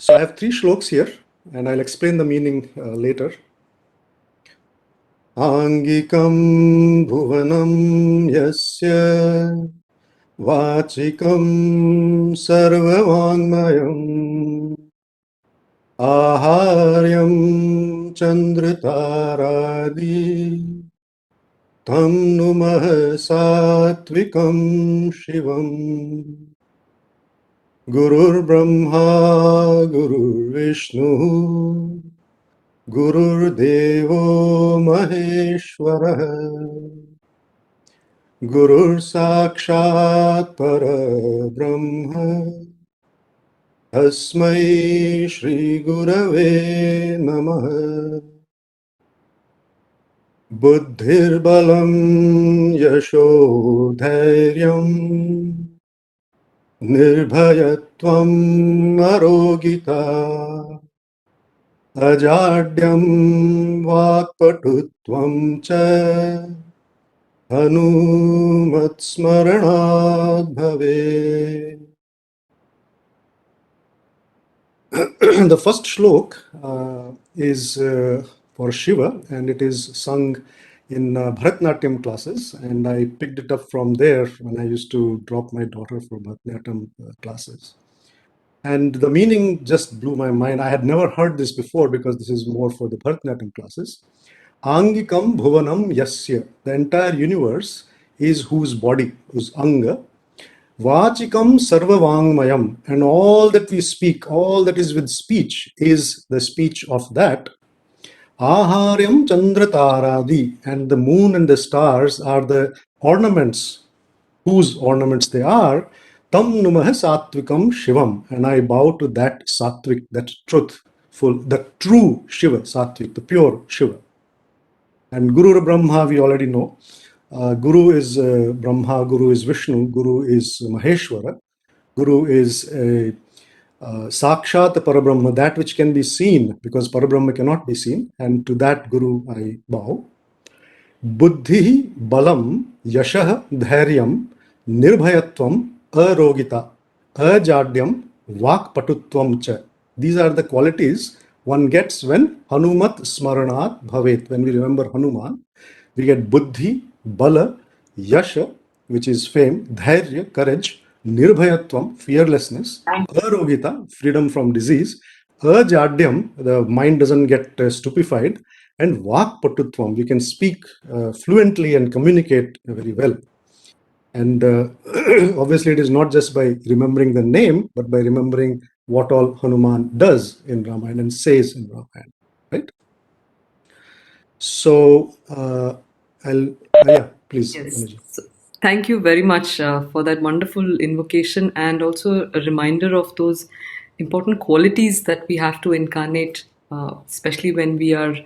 So I have 3 shloks here, and I'll explain the meaning later. Angikam bhuvanam yasya vachikam sarvavangmayam aharyam chandritaradi tam numah satvikam shivam. Gurur Brahma, Gurur Vishnu, Gurur Devo Maheshwara, Gurur Sakshat Parabrahma, Tasmai Shri Gurave Namaha. Buddhir Balam Yasho Dhairyam Nirbhayatvam Arogita Ajadyam Vakpatutvam Cha Hanumatsmaranad Bhave. The first shlok is for Shiva, and it is sung in Bharatnatyam classes, and I picked it up from there when I used to drop my daughter for Bharatnatyam classes. And the meaning just blew my mind. I had never heard this before because this is more for the Bharatnatyam classes. Angikam bhuvanam yasya. The entire universe is whose body, whose anga. Vachikam sarvavangmayam. And all that we speak, all that is with speech, is the speech of that. Aharyam chandrataradi. And the moon and the stars are the ornaments, whose ornaments they are. Tam numaha satvikam shivam. And I bow to that satvik, that truthful, the true Shiva, satvik, the pure Shiva. And Guru Brahma, we already know. Guru is Brahma, Guru is Vishnu, Guru is Maheshwara. Guru is a Sakshat Parabrahma, that which can be seen, because Parabrahma cannot be seen. And to that Guru I bow. Buddhi balam yashah dhairyam nirbhayatvam arogita ajadyam vakpatutvam cha. These are the qualities one gets when Hanumat smaranat bhavet. When we remember Hanuman, we get buddhi, bala, yasha, which is fame, dhairya, courage, nirbhayatvam, fearlessness, arogita, freedom from disease, ajadyam, the mind doesn't get stupefied, and vakpatutvam, we can speak fluently and communicate very well. And obviously it is not just by remembering the name, but by remembering what all Hanuman does in Ramayana and says in Ramayana, right? So yeah, please. Yes. So, thank you very much for that wonderful invocation, and also a reminder of those important qualities that we have to incarnate, especially when we are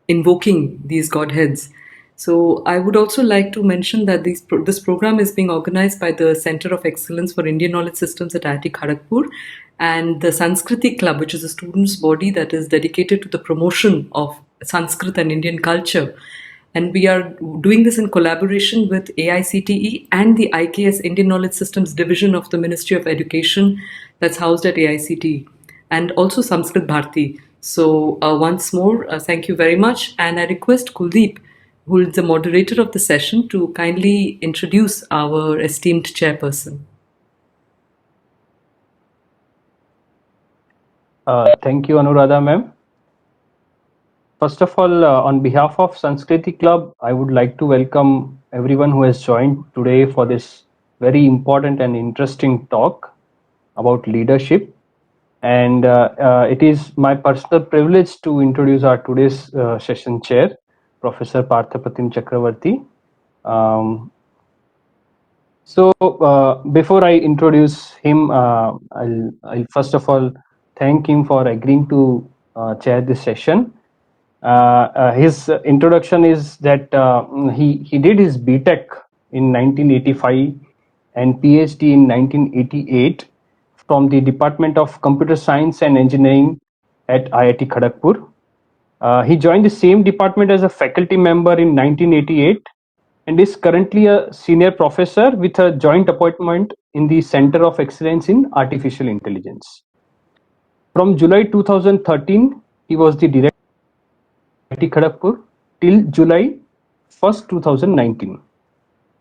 invoking these godheads. So I would also like to mention that this program is being organized by the Center of Excellence for Indian Knowledge Systems at IIT Kharagpur and the Sanskriti Club, which is a students' body that is dedicated to the promotion of Sanskrit and Indian culture. And we are doing this in collaboration with AICTE and the IKS Indian Knowledge Systems Division of the Ministry of Education that's housed at AICTE, and also Sanskrit Bharati. So once more, thank you very much. And I request Kuldeep, who is the moderator of the session, to kindly introduce our esteemed chairperson. Thank you, Anuradha ma'am. First of all, on behalf of Sanskriti Club, I would like to welcome everyone who has joined today for this very important and interesting talk about leadership. And it is my personal privilege to introduce our today's session chair, Professor Parthapatim Chakravarti. So before I introduce him, I'll first of all thank him for agreeing to chair this session. His introduction is that he did his BTech in 1985 and PhD in 1988 from the Department of Computer Science and Engineering at IIT Kharagpur. He joined the same department as a faculty member in 1988 and is currently a senior professor with a joint appointment in the Center of Excellence in Artificial Intelligence. From July 2013, he was the director of IIT Kharagpur till July 1st, 2019.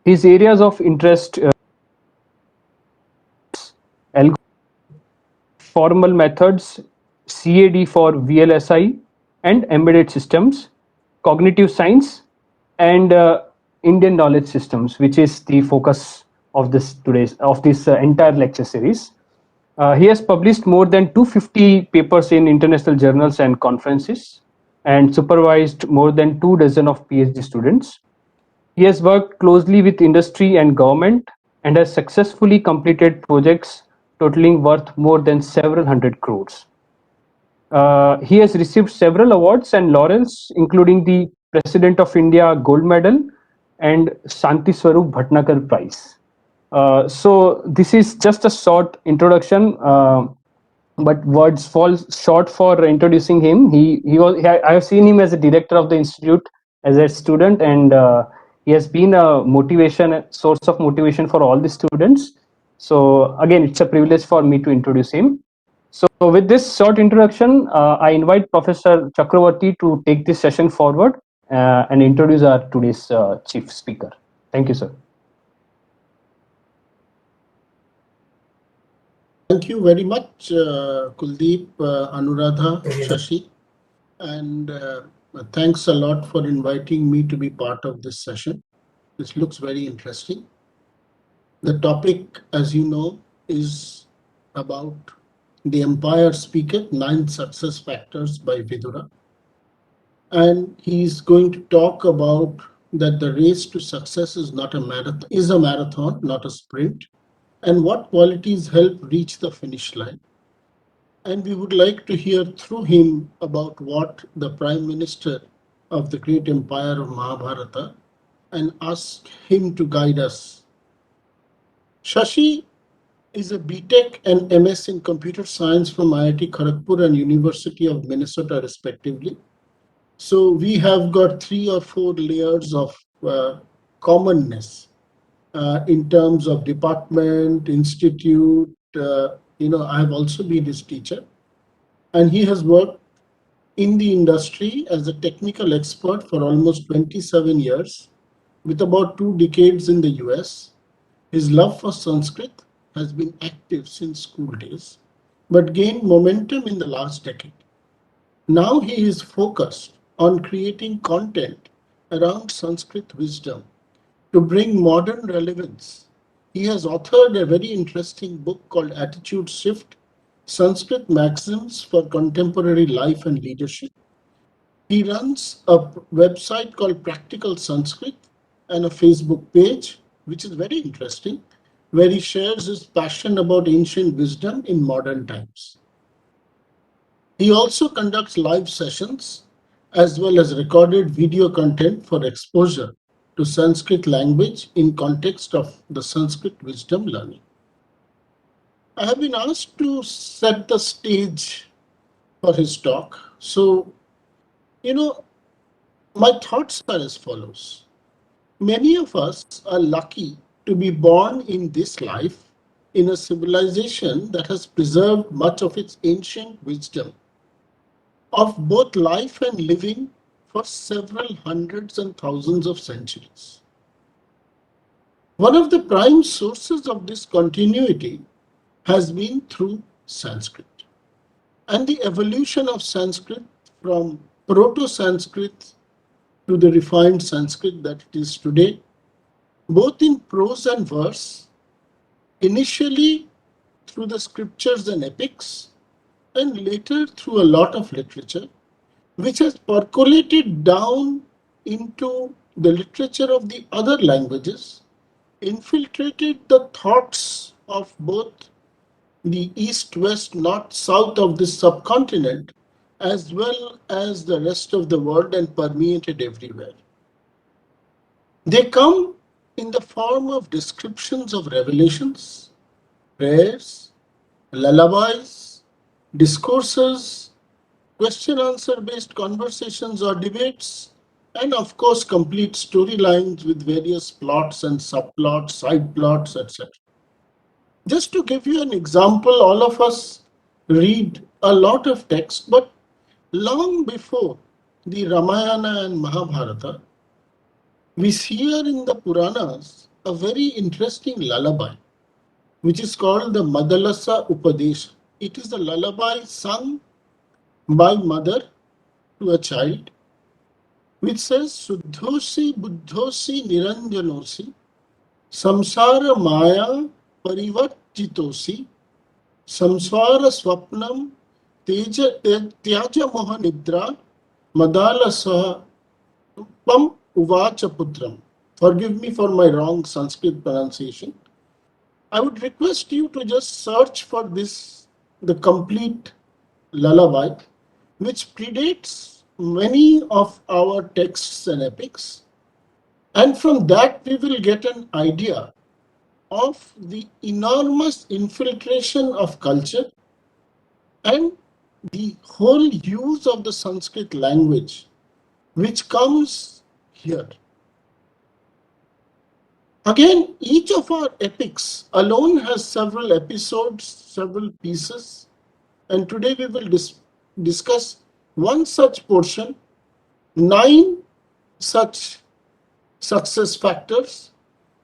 His areas of interest formal methods, CAD for VLSI and embedded systems, cognitive science, and Indian knowledge systems, which is the focus of this entire lecture series. He has published more than 250 papers in international journals and conferences, and supervised more than 2 dozen of PhD students. He has worked closely with industry and government and has successfully completed projects totaling worth more than several hundred crores. He has received several awards and laurels, including the President of India Gold Medal and Shanti Swarup Bhatnagar Prize. So this is just a short introduction, but words fall short for introducing him. I have seen him as a director of the institute as a student, and he has been a source of motivation for all the students. So again, it's a privilege for me to introduce him. So with this short introduction, I invite Professor Chakravarti to take this session forward and introduce our today's chief speaker. Thank you, sir. Thank you very much, Kuldeep, Anuradha, Shashi, and thanks a lot for inviting me to be part of this session. This looks very interesting. The topic, as you know, is about The Empire Speaker, 9 Success Factors by Vidura. And he's going to talk about that the race to success is not a marathon, not a sprint, and what qualities help reach the finish line. And we would like to hear through him about what the Prime Minister of the great empire of Mahabharata, and ask him to guide us. Shashi is a BTech and MS in Computer Science from IIT Kharagpur and University of Minnesota, respectively. So we have got 3 or 4 layers of commonness in terms of department, institute. I have also been his teacher, and he has worked in the industry as a technical expert for almost 27 years, with about 2 decades in the US. His love for Sanskrit has been active since school days, but gained momentum in the last decade. Now he is focused on creating content around Sanskrit wisdom to bring modern relevance. He has authored a very interesting book called Attitude Shift, Sanskrit Maxims for Contemporary Life and Leadership. He runs a website called Practical Sanskrit and a Facebook page, which is very interesting, where he shares his passion about ancient wisdom in modern times. He also conducts live sessions as well as recorded video content for exposure to Sanskrit language in context of the Sanskrit wisdom learning. I have been asked to set the stage for his talk. So, my thoughts are as follows. Many of us are lucky to be born in this life in a civilization that has preserved much of its ancient wisdom of both life and living for several hundreds and thousands of centuries. One of the prime sources of this continuity has been through Sanskrit and the evolution of Sanskrit from Proto-Sanskrit to the refined Sanskrit that it is today, both in prose and verse, initially through the scriptures and epics, and later through a lot of literature, which has percolated down into the literature of the other languages, infiltrated the thoughts of both the east, west, north, south of this subcontinent, as well as the rest of the world, and permeated everywhere. They come in the form of descriptions of revelations, prayers, lullabies, discourses, question-answer based conversations or debates, and of course complete storylines with various plots and subplots, side plots, etc. Just to give you an example, all of us read a lot of text, but long before the Ramayana and Mahabharata, we hear in the Puranas a very interesting lullaby, which is called the Madalasa Upadesha. It is a lullaby sung by mother to a child, which says, Suddhosi Buddhosi Niranjanosi Samsara Maya Parivarjitosi Samsara Swapnam Tyaja Moha Nidra Madala Pam Uvacha Putram. Forgive me for my wrong Sanskrit pronunciation. I would request you to just search for this, the complete lullaby, which predates many of our texts and epics. And from that, we will get an idea of the enormous infiltration of culture and the whole use of the Sanskrit language, which comes here. Again, each of our epics alone has several episodes, several pieces, and today we will discuss one such portion, 9 such success factors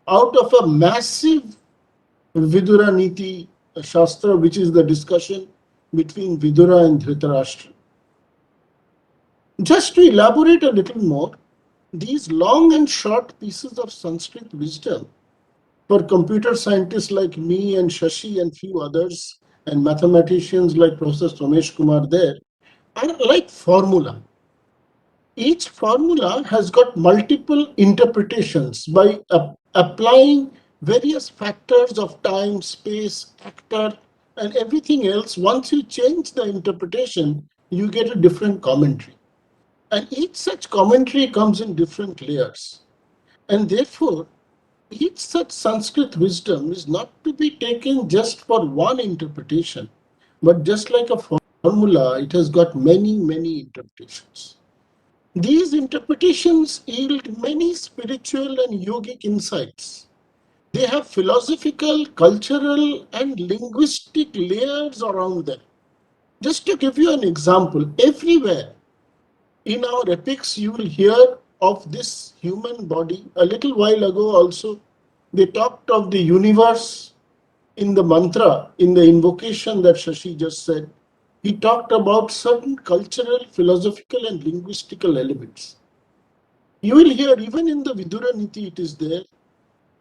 out of a massive Vidura Niti Shastra, which is the discussion between Vidura and Dhritarashtra. Just to elaborate a little more, these long and short pieces of Sanskrit wisdom for computer scientists like me and Shashi and few others and mathematicians like Professor Somesh Kumar there are like formula. Each formula has got multiple interpretations by applying various factors of time, space, actor, and everything else. Once you change the interpretation, you get a different commentary. And each such commentary comes in different layers. And therefore, each such Sanskrit wisdom is not to be taken just for one interpretation, but just like a formula, it has got many, many interpretations. These interpretations yield many spiritual and yogic insights. They have philosophical, cultural, and linguistic layers around them. Just to give you an example, everywhere in our epics you will hear of this human body. A little while ago also, they talked of the universe in the mantra, in the invocation that Shashi just said. He talked about certain cultural, philosophical, and linguistical elements. You will hear, even in the Vidura Niti, it is there,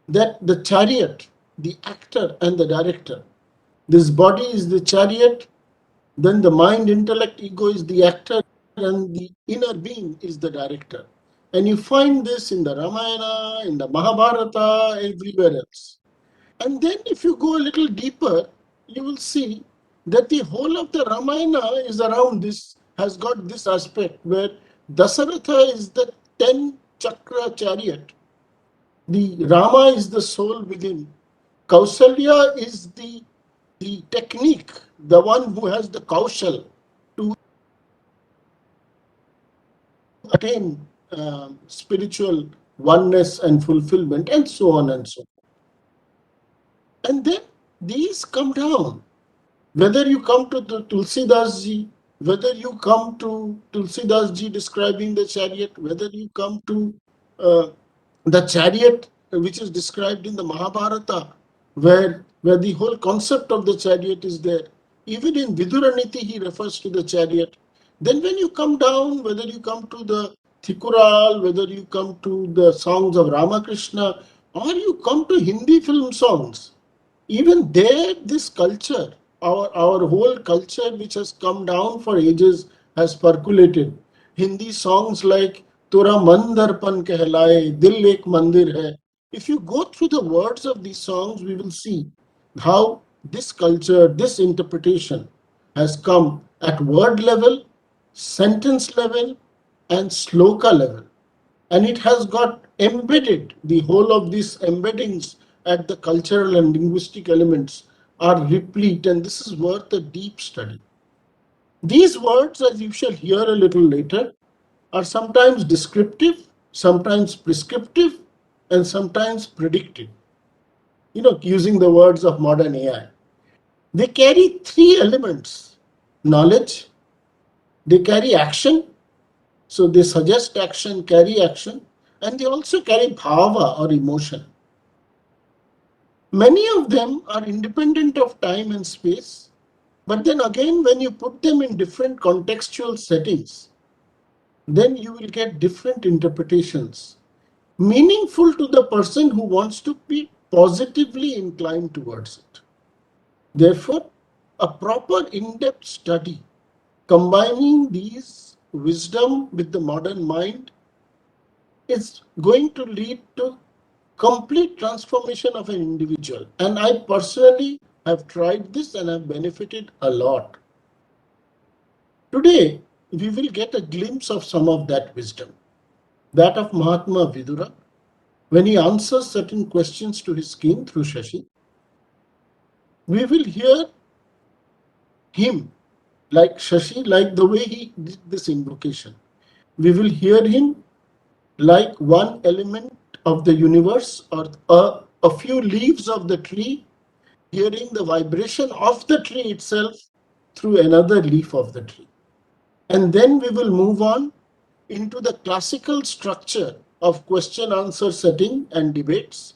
that the chariot, the actor, and the director. This body is the chariot, then the mind, intellect, ego is the actor, and the inner being is the director. And you find this in the Ramayana, in the Mahabharata, everywhere else. And then if you go a little deeper, you will see that the whole of the Ramayana is around this, has got this aspect where Dasaratha is the 10 chakra chariot. The Rama is the soul within. Kausalya is the technique, the one who has the kaushal to attain spiritual oneness and fulfillment, and so on and so on. And then these come down. Whether you come to the Tulsidas ji, whether you come to Tulsidas ji describing the chariot, whether you come to the chariot which is described in the Mahabharata, where the whole concept of the chariot is there. Even in Vidura Niti, he refers to the chariot. Then when you come down, whether you come to the Thikural, whether you come to the songs of Ramakrishna, or you come to Hindi film songs, even there, this culture, our whole culture which has come down for ages has percolated. Hindi songs like Tora Mandarpan Kehlaye, Dil Ek Mandir Hai. If you go through the words of these songs, we will see how this culture, this interpretation has come at word level, sentence level, and sloka level. And it has got embedded, the whole of these embeddings at the cultural and linguistic elements are replete, and this is worth a deep study. These words, as you shall hear a little later, are sometimes descriptive, sometimes prescriptive, and sometimes predictive. Using the words of modern AI. They carry 3 elements. knowledge. They carry action. So they suggest action, carry action, and they also carry bhava or emotion. Many of them are independent of time and space, but then again, when you put them in different contextual settings, then you will get different interpretations, meaningful to the person who wants to be positively inclined towards it. Therefore, a proper in-depth study combining these wisdom with the modern mind is going to lead to complete transformation of an individual. And I personally have tried this and have benefited a lot. Today, we will get a glimpse of some of that wisdom, that of Mahatma Vidura, when he answers certain questions to his king through Shashi. We will hear him like Shashi, like the way he did this invocation. We will hear him like one element of the universe or a few leaves of the tree, hearing the vibration of the tree itself through another leaf of the tree. And then we will move on into the classical structure of question answer setting and debates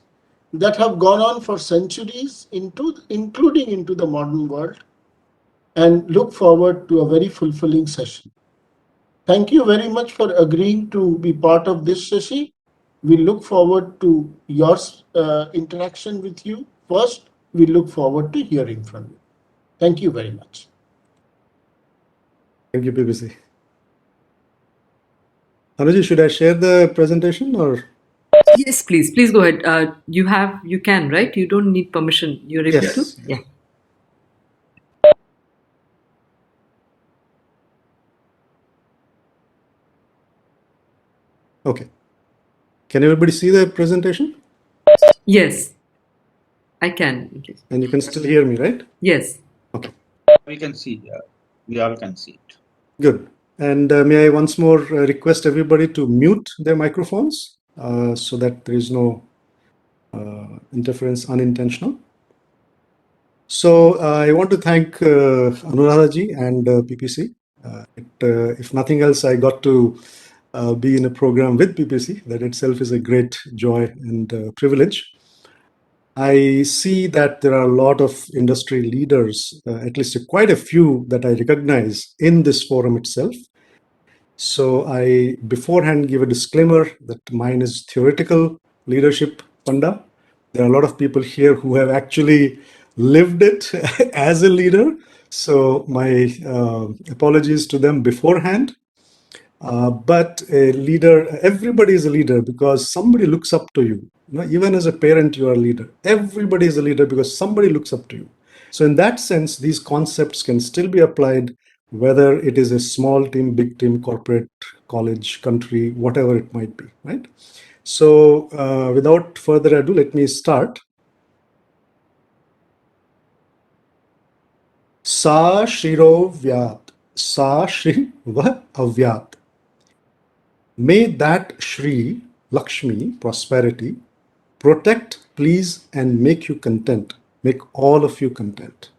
that have gone on for centuries, including into the modern world, and look forward to a very fulfilling session. Thank you very much for agreeing to be part of this, Shashi. We look forward to your interaction with you. First, we look forward to hearing from you. Thank you very much. Thank you, PPC. Anuji, should I share the presentation or? Yes, please. Please go ahead. You can, right? You don't need permission. You're able Yes. to? Yeah. Okay. Can everybody see the presentation? Yes, I can. Okay. And you can still hear me, right? Yes. Okay. We can see. We all can see it. Good. And may I once more request everybody to mute their microphones so that there is no interference unintentional. So I want to thank Anuradha and PPC. If nothing else, I got to be in a program with PPC. That itself is a great joy and privilege. I see that there are a lot of industry leaders, at least quite a few that I recognize in this forum itself. So I beforehand give a disclaimer that mine is theoretical leadership, Panda. There are a lot of people here who have actually lived it as a leader. So my apologies to them beforehand. But a leader, everybody is a leader because somebody looks up to you. You know, even as a parent, you are a leader. Everybody is a leader because somebody looks up to you. So in that sense, these concepts can still be applied, whether it is a small team, big team, corporate, college, country, whatever it might be, right? So without further ado, let me start. Sa Shiro Vyat, Sa Shri Va Avyat. May that Shri, Lakshmi, prosperity, protect, please, and make you content, make all of you content.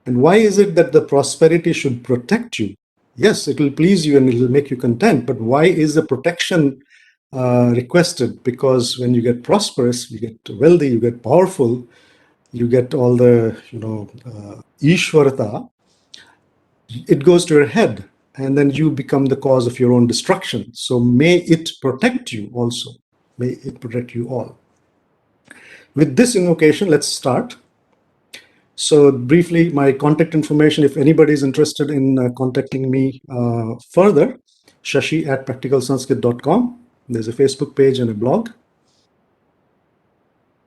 And why is it that the prosperity should protect you? Yes, it will please you and it will make you content, but why is the protection requested? Because when you get prosperous, you get wealthy, you get powerful, you get all the, Ishvarata, it goes to your head and then you become the cause of your own destruction. So may it protect you also. May it protect you all. With this invocation, let's start. So briefly, my contact information, if anybody is interested in contacting me further, shashi@practicalsanskrit.com. There's a Facebook page and a blog.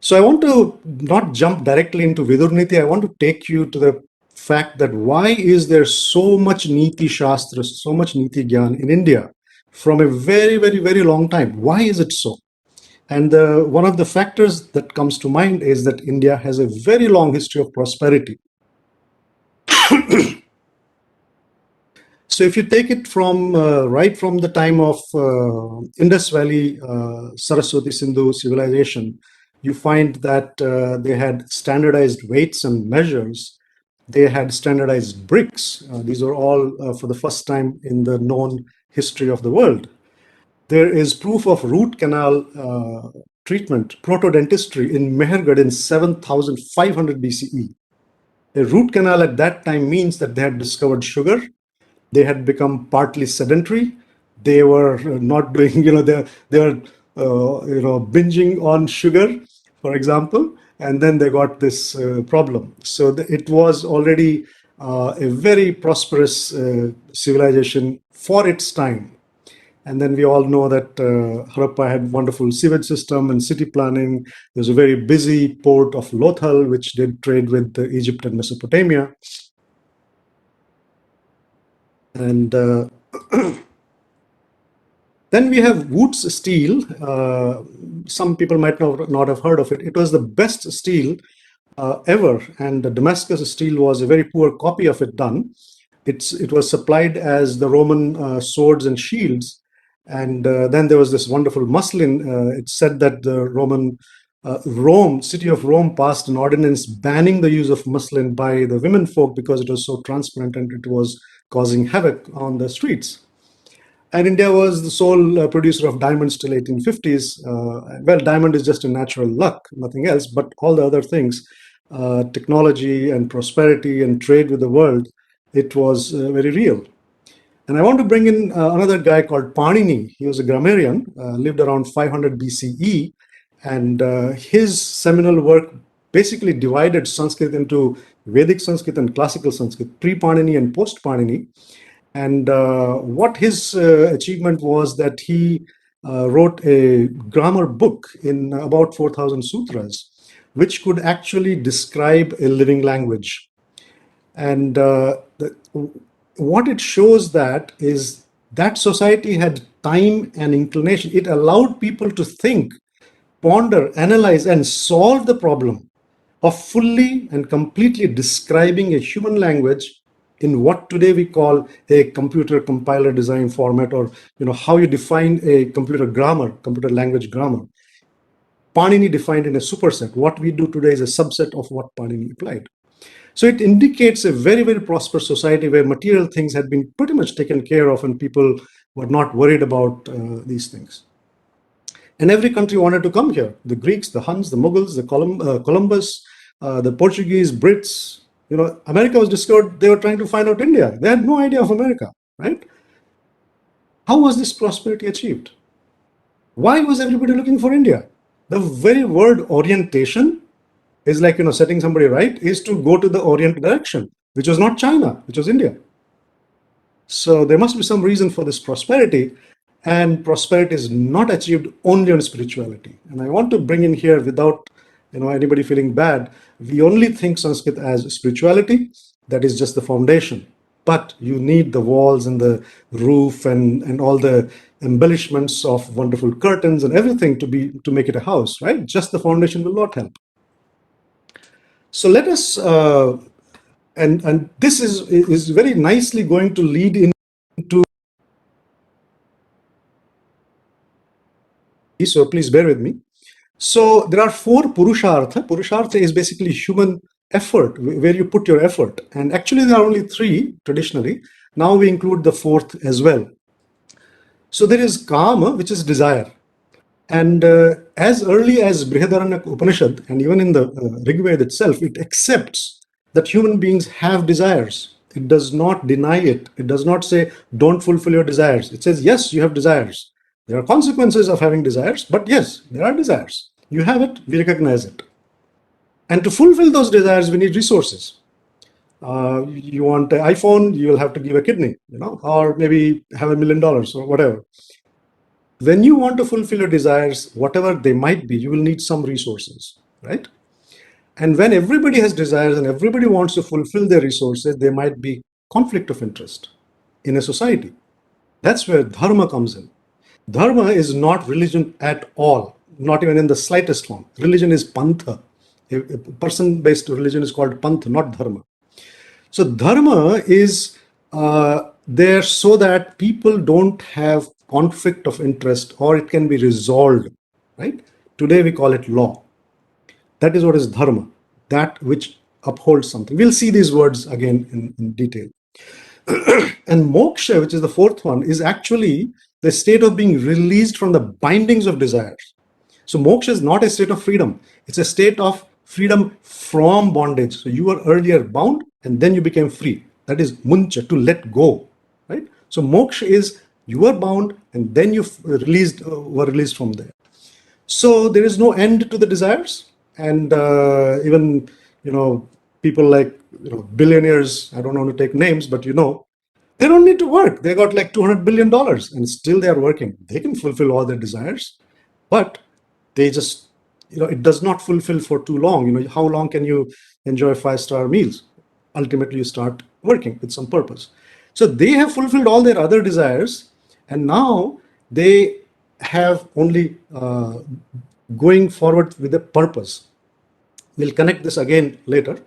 So I want to not jump directly into Vidura Niti. I want to take you to the fact that why is there so much Niti Shastra, so much Niti Gyan in India from a very, very, very long time? Why is it so? And one of the factors that comes to mind is that India has a very long history of prosperity. So if you take it from right from the time of Indus Valley, Saraswati Sindhu civilization, you find that they had standardized weights and measures They had standardized bricks. These were all for the first time in the known history of the world. There is proof of root canal treatment, protodentistry in Mehergarh in 7500 BCE. A root canal at that time means that they had discovered sugar. They had become partly sedentary. They were not doing, they were, binging on sugar, for example, and then they got this problem. So it was already a very prosperous civilization for its time. And then we all know that Harappa had wonderful sewage system and city planning. There's a very busy port of Lothal, which did trade with Egypt and Mesopotamia. And then we have Wootz steel. Some people might not have heard of it. It was the best steel ever, and the Damascus steel was a very poor copy of it done. It was supplied as the Roman swords and shields, and then there was this wonderful muslin. It's said that the city of Rome passed an ordinance banning the use of muslin by the women folk because it was so transparent and it was causing havoc on the streets. And India was the sole producer of diamonds till 1850s. Well, diamond is just a natural luck, nothing else, but all the other things, technology and prosperity and trade with the world, it was very real. And I want to bring in another guy called Panini. He was a grammarian, lived around 500 BCE, and his seminal work basically divided Sanskrit into Vedic Sanskrit and classical Sanskrit, pre-Panini and post-Panini. And what his achievement was that he wrote a grammar book in about 4,000 sutras, which could actually describe a living language. And what it shows that is that society had time and inclination. It allowed people to think, ponder, analyze, and solve the problem of fully and completely describing a human language in what today we call a computer compiler design format, or how you define a computer grammar, computer language grammar. Panini defined in a superset. What we do today is a subset of what Panini applied. So it indicates a very, very prosperous society where material things had been pretty much taken care of and people were not worried about these things. And every country wanted to come here. The Greeks, the Huns, the Mughals, the Columbus, the Portuguese, Brits. America was discovered. They were trying to find out India. They had no idea of America, right? How was this prosperity achieved? Why was everybody looking for India? The very word orientation is like, setting somebody right, is to go to the Orient direction, which was not China, which was India. So there must be some reason for this prosperity, and prosperity is not achieved only on spirituality. And I want to bring in here, without anybody feeling bad, we only think Sanskrit as spirituality. That is just the foundation. But you need the walls and the roof and all the embellishments of wonderful curtains and everything to make it a house, right? Just the foundation will not help. So let us, and this is very nicely going to lead into, so please bear with me. So there are 4 Purushartha. Purushartha is basically human effort, where you put your effort. And actually there are only 3 traditionally. Now we include the 4th as well. So there is Kama, which is desire. And as early as Brihadaranyaka Upanishad, and even in the Rig Veda itself, it accepts that human beings have desires. It does not deny it. It does not say, don't fulfill your desires. It says, yes, you have desires. There are consequences of having desires, but yes, there are desires. You have it, we recognize it. And to fulfill those desires, we need resources. You want an iPhone, you will have to give a kidney, or maybe have $1 million or whatever. When you want to fulfill your desires, whatever they might be, you will need some resources, right? And when everybody has desires and everybody wants to fulfill their resources, there might be conflict of interest in a society. That's where dharma comes in. Dharma is not religion at all, not even in the slightest form. Religion is pantha. A person-based religion is called pantha, not dharma. So dharma is there so that people don't have conflict of interest, or it can be resolved, right? Today we call it law. That is what is dharma, that which upholds something. We'll see these words again in detail. And moksha, which is the fourth one, is actually the state of being released from the bindings of desires. So moksha is not a state of freedom. It's a state of freedom from bondage. So you were earlier bound and then you became free. That is muncha, to let go, right? So moksha is you were bound and then you were released from there. So there is no end to the desires. And even, people like, billionaires, I don't want to take names, but they don't need to work. They got like $200 billion and still they are working. They can fulfill all their desires, but they just, it does not fulfill for too long. How long can you enjoy 5-star meals? Ultimately, you start working with some purpose. So they have fulfilled all their other desires, and now they have only going forward with a purpose. We'll connect this again later.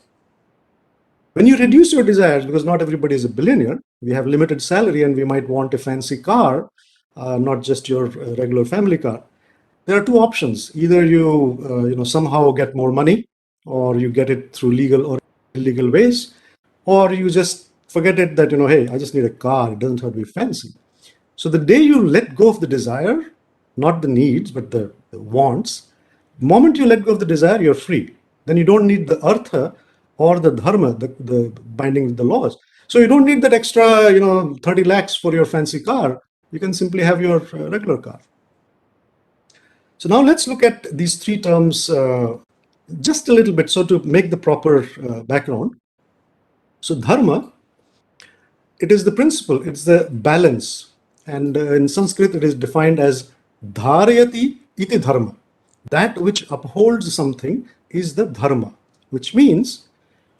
When you reduce your desires, because not everybody is a billionaire, we have limited salary and we might want a fancy car, not just your regular family car. There are two options. Either you somehow get more money, or you get it through legal or illegal ways, or you just forget it that, hey, I just need a car. It doesn't have to be fancy. So the day you let go of the desire, not the needs, but the wants, the moment you let go of the desire, you're free. Then you don't need the Artha or the Dharma, the binding with the laws. So you don't need that extra, 30 lakhs for your fancy car. You can simply have your regular car. So now let's look at these three terms just a little bit, so to make the proper background. So dharma, it is the principle, it's the balance. And in Sanskrit, it is defined as dharayati iti dharma. That which upholds something is the dharma, which means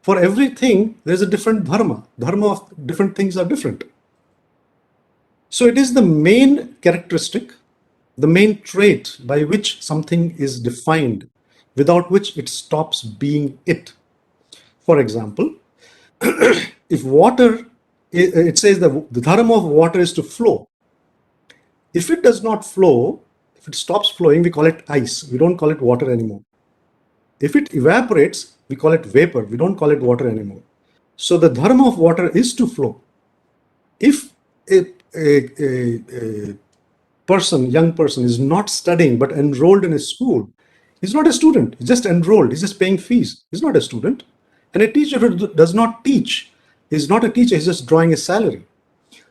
for everything, there's a different dharma. Dharma of different things are different. So it is the main characteristic, the main trait by which something is defined, without which it stops being it. For example, if water, it says that the dharma of water is to flow. If it does not flow, if it stops flowing, we call it ice. We don't call it water anymore. If it evaporates, we call it vapor. We don't call it water anymore. So the dharma of water is to flow. If a young person is not studying but enrolled in a school, he's not a student, he's just enrolled, he's just paying fees. He's not a student. And a teacher who does not teach is not a teacher, he's just drawing a salary.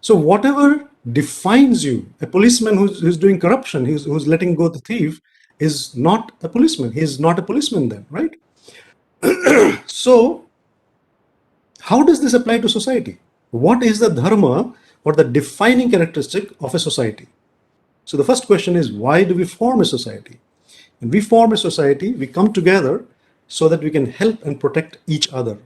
So whatever defines you, a policeman who's doing corruption, who's letting go the thief, is not a policeman. He is not a policeman then, right? So how does this apply to society? What is the dharma or the defining characteristic of a society? So the first question is, why do we form a society? When we form a society, we come together so that we can help and protect each other.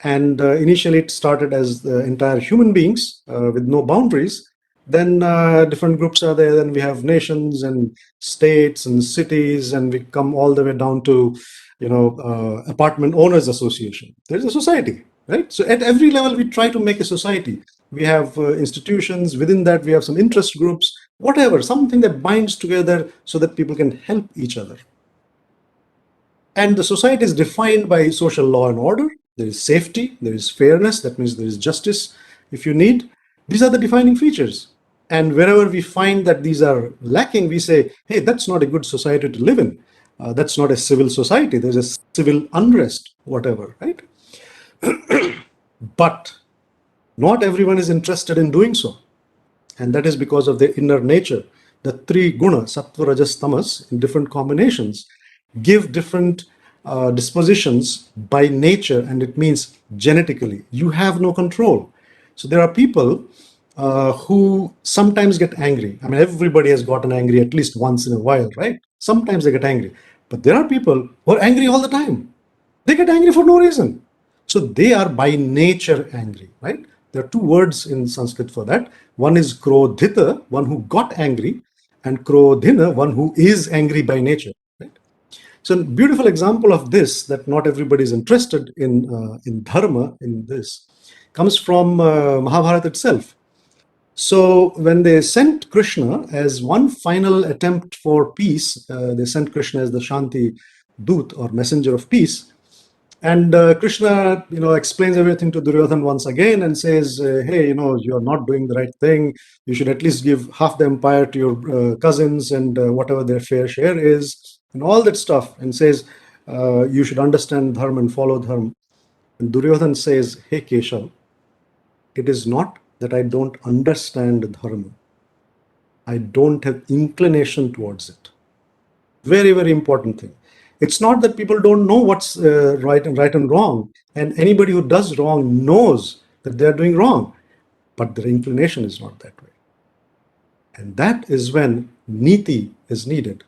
And initially it started as the entire human beings with no boundaries. Then different groups are there. Then we have nations and states and cities, and we come all the way down to, apartment owners association. There's a society, right? So at every level, we try to make a society. We have institutions. Within that, we have some interest groups, whatever, something that binds together so that people can help each other. And the society is defined by social law and order. There is safety, there is fairness, that means there is justice if you need. These are the defining features. And wherever we find that these are lacking, we say, hey, that's not a good society to live in. That's not a civil society. There's a civil unrest, whatever, right? But not everyone is interested in doing so. And that is because of their inner nature. The three guna, sattva, rajas, tamas, in different combinations, give different dispositions by nature, and it means genetically. You have no control. So there are people who sometimes get angry. I mean, everybody has gotten angry at least once in a while, right? Sometimes they get angry. But there are people who are angry all the time. They get angry for no reason. So they are by nature angry, right? There are two words in Sanskrit for that. One is krodhita, one who got angry, and krodhina, one who is angry by nature. Right? So a beautiful example of this, that not everybody is interested in dharma, in this, comes from Mahabharata itself. So when they sent Krishna as one final attempt for peace, they sent Krishna as the Shanti Dut or messenger of peace. And Krishna, explains everything to Duryodhana once again and says, hey, you're not doing the right thing. You should at least give half the empire to your cousins and whatever their fair share is, and all that stuff. And says, you should understand dharma and follow dharma. And Duryodhana says, hey, Keshav, it is not that I don't understand dharma. I don't have inclination towards it. Very, very important thing. It's not that people don't know what's right and wrong, and anybody who does wrong knows that they're doing wrong, but their inclination is not that way. And that is when niti is needed,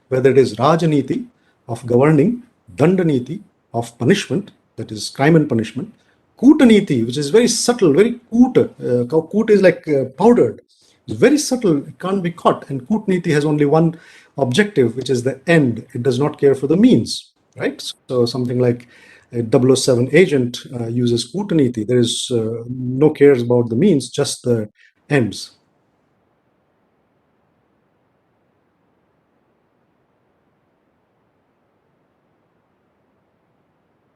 whether it is rajaniti of governing, dandaniti of punishment, that is crime and punishment, kutaniti, which is very subtle, very koot is like powdered. It's very subtle, it can't be caught. And Kutniti has only one objective, which is the end. It does not care for the means, right? So something like a 007 agent uses Kutniti. There is no cares about the means, just the ends.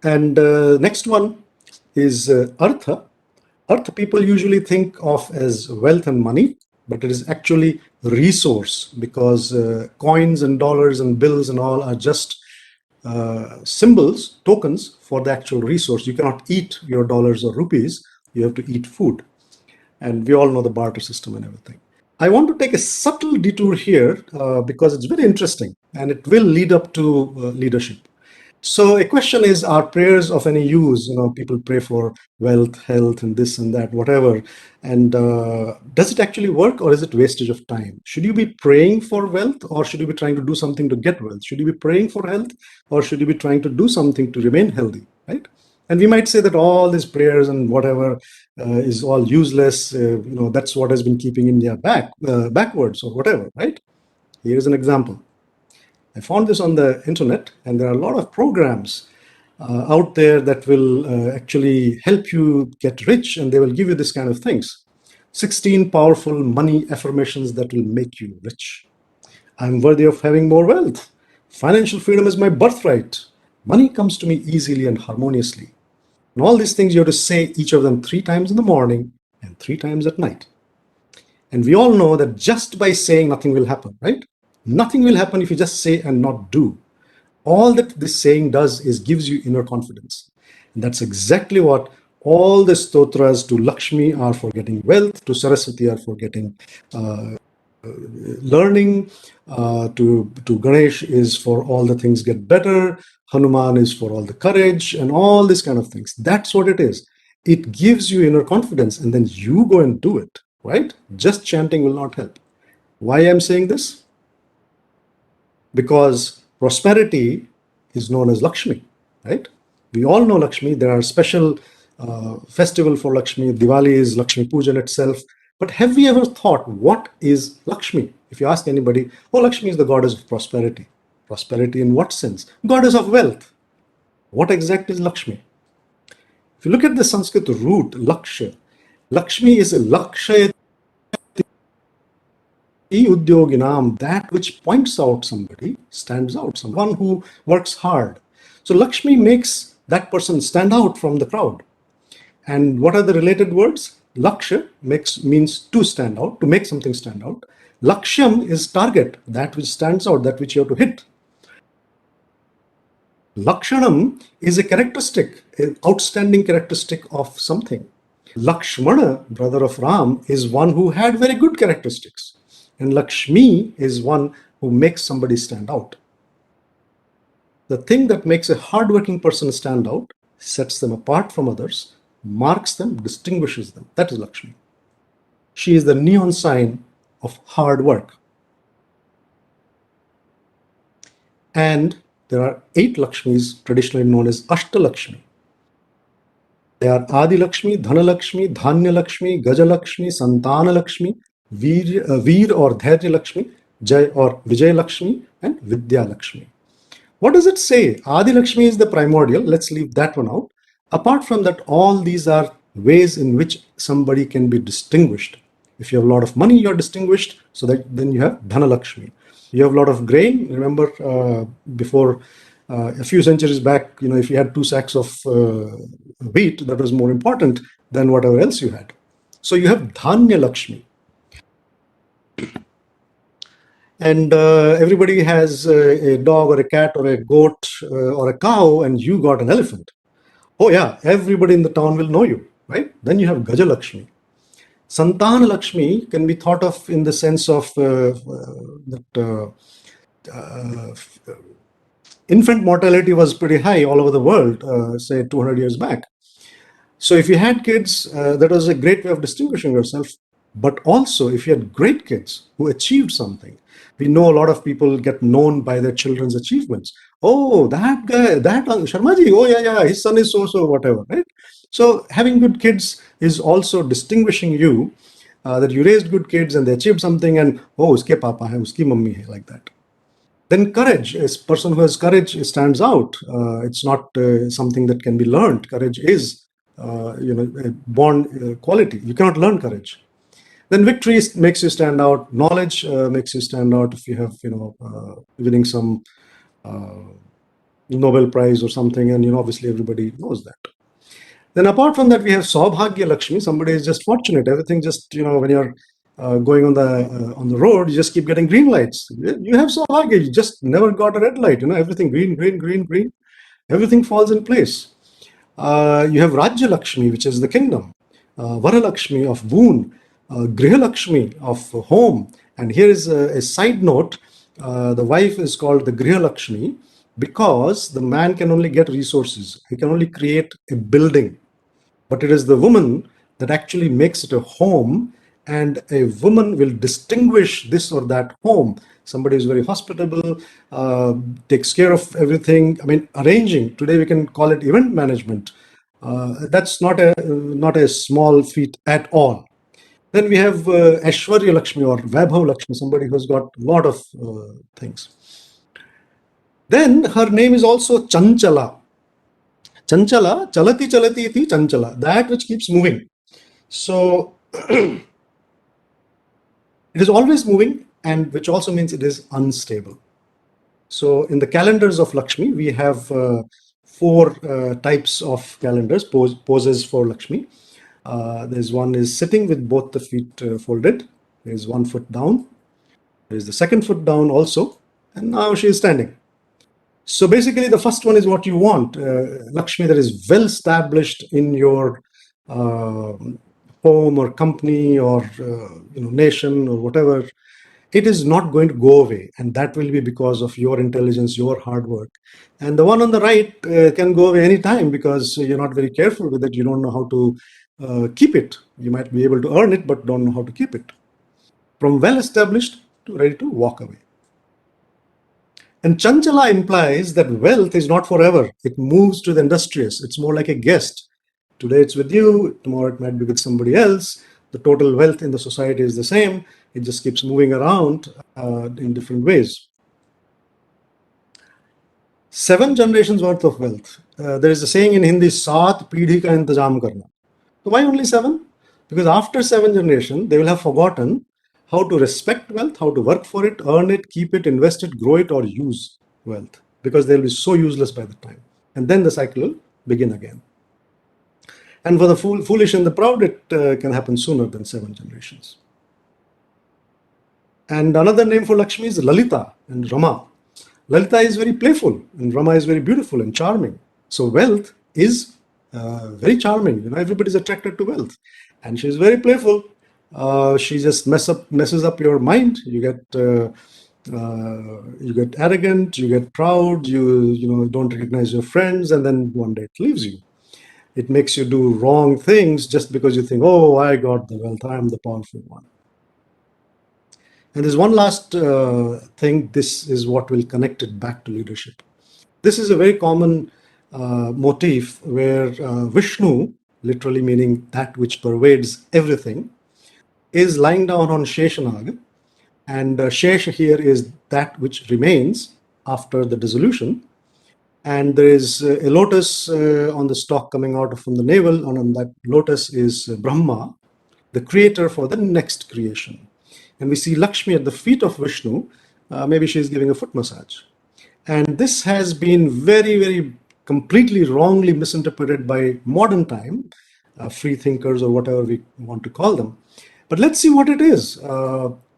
And next one is Artha. Artha people usually think of as wealth and money, but it is actually resource, because coins and dollars and bills and all are just symbols, tokens for the actual resource. You cannot eat your dollars or rupees. You have to eat food. And we all know the barter system and everything. I want to take a subtle detour here because it's very interesting and it will lead up to leadership. So a question is, are prayers of any use? People pray for wealth, health, and this and that, whatever. And does it actually work, or is it wastage of time? Should you be praying for wealth, or should you be trying to do something to get wealth? Should you be praying for health, or should you be trying to do something to remain healthy, right? And we might say that all these prayers and whatever is all useless. That's what has been keeping India backwards or whatever, right? Here's an example. I found this on the internet, and there are a lot of programs out there that will actually help you get rich, and they will give you this kind of things. 16 powerful money affirmations that will make you rich. I'm worthy of having more wealth. Financial freedom is my birthright. Money comes to me easily and harmoniously. And all these things you have to say, each of them 3 times in the morning and 3 times at night. And we all know that just by saying, nothing will happen, right? Nothing will happen if you just say and not do. All that this saying does is gives you inner confidence. And that's exactly what all the stotras to Lakshmi are for getting wealth, to Saraswati are for getting learning, to Ganesh is for all the things get better, Hanuman is for all the courage and all these kind of things. That's what it is. It gives you inner confidence, and then you go and do it, right? Just chanting will not help. Why I'm saying this? Because prosperity is known as Lakshmi, right? We all know Lakshmi. There are special festival for Lakshmi. Diwali is Lakshmi Pujan itself. But have we ever thought, what is Lakshmi? If you ask anybody, oh, Lakshmi is the goddess of prosperity. Prosperity in what sense? Goddess of wealth. What exactly is Lakshmi? If you look at the Sanskrit root, Laksha, Lakshmi is Lakshayati udyoginam, that which points out somebody, stands out, someone who works hard. So Lakshmi makes that person stand out from the crowd. And what are the related words? Laksha means to stand out, to make something stand out. Lakshyam is target, that which stands out, that which you have to hit. Lakshanam is a characteristic, an outstanding characteristic of something. Lakshmana, brother of Ram, is one who had very good characteristics. And Lakshmi is one who makes somebody stand out. The thing that makes a hardworking person stand out, sets them apart from others, marks them, distinguishes them. That is Lakshmi. She is the neon sign of hard work. And there are 8 Lakshmis, traditionally known as Ashtalakshmi. They are Adi Lakshmi, Dhana Lakshmi, Dhanya Lakshmi, Gaja Lakshmi, Santana Lakshmi, Veer or Dhairya Lakshmi, Jai or Vijay Lakshmi, and Vidya Lakshmi. What does it say? Adi Lakshmi is the primordial. Let's leave that one out. Apart from that, all these are ways in which somebody can be distinguished. If you have a lot of money, you're distinguished. So that then you have Dhana Lakshmi. You have a lot of grain. Remember before A few centuries back, if you had 2 sacks of wheat, that was more important than whatever else you had. So you have Dhanya Lakshmi. And everybody has a dog or a cat or a goat or a cow, and you got an elephant. Oh yeah, everybody in the town will know you, right? Then you have Gaja Lakshmi. Santana Lakshmi can be thought of in the sense of that infant mortality was pretty high all over the world, say 200 years back. So if you had kids, that was a great way of distinguishing yourself. But also, if you had great kids who achieved something, we know a lot of people get known by their children's achievements. Oh, that guy, that Sharmaji, oh yeah, his son is so, whatever, right? So having good kids is also distinguishing you, that you raised good kids and they achieved something, and oh, uske papa hai, uski mummy hai, like that. Then courage, a person who has courage stands out. It's not something that can be learned. Courage is, a born quality. You cannot learn courage. Then victory makes you stand out. Knowledge makes you stand out. If you have, winning some Nobel Prize or something, and obviously everybody knows that. Then apart from that, we have Saubhagya Lakshmi. Somebody is just fortunate. Everything just, when you're going on the road, you just keep getting green lights. You have Saubhagya. You just never got a red light. Everything green. Everything falls in place. You have Rajya Lakshmi, which is the kingdom. Vara Lakshmi of boon. Griha Lakshmi of home. And here is a side note. The wife is called the Griha Lakshmi because the man can only get resources. He can only create a building. But it is the woman that actually makes it a home, and a woman will distinguish this or that home. Somebody is very hospitable, takes care of everything. I mean, arranging. Today we can call it event management. That's not a small feat at all. Then we have Aishwarya Lakshmi or Vaibhav Lakshmi, somebody who's got a lot of things. Then her name is also Chanchala. Chanchala, chalati iti chanchala, that which keeps moving. So it is always moving, and which also means it is unstable. So in the calendars of Lakshmi, we have 4 types of calendars, poses for Lakshmi. There's one is sitting with both the feet folded. There's 1 foot down. There's the 2nd foot down also. And now she is standing. So basically, the first one is what you want. Lakshmi that is well established in your home or company or nation or whatever. It is not going to go away, and that will be because of your intelligence, your hard work. And the one on the right can go away anytime because you're not very careful with it. You don't know how to keep it. You might be able to earn it, but don't know how to keep it. From well established to ready to walk away. And Chanchala implies that wealth is not forever. It moves to the industrious. It's more like a guest. Today it's with you, tomorrow it might be with somebody else. The total wealth in the society is the same. It just keeps moving around in different ways. 7 generations worth of wealth. There is a saying in Hindi, Saat Peedhi ka intijam karna. So why only 7? Because after 7 generations, they will have forgotten how to respect wealth, how to work for it, earn it, keep it, invest it, grow it, or use wealth, because they'll be so useless by the time. And then the cycle will begin again. And for the foolish and the proud, it can happen sooner than 7 generations. And another name for Lakshmi is Lalita and Rama. Lalita is very playful, and Rama is very beautiful and charming. So wealth is very charming. Everybody's attracted to wealth, and she's very playful. She just messes up your mind. You get arrogant, you get proud, you don't recognize your friends, and then one day it leaves you. It makes you do wrong things just because you think, oh, I got the wealth, I am the powerful one. And there's one last thing. This is what will connect it back to leadership. This is a very common motif where Vishnu, literally meaning that which pervades everything, is lying down on Sheshanag, and Shesha here is that which remains after the dissolution, and there is a lotus on the stalk coming out from the navel, and on that lotus is Brahma, the creator for the next creation. And we see Lakshmi at the feet of Vishnu. Maybe she is giving a foot massage. And this has been very, very completely wrongly misinterpreted by modern time, free thinkers or whatever we want to call them. But let's see what it is.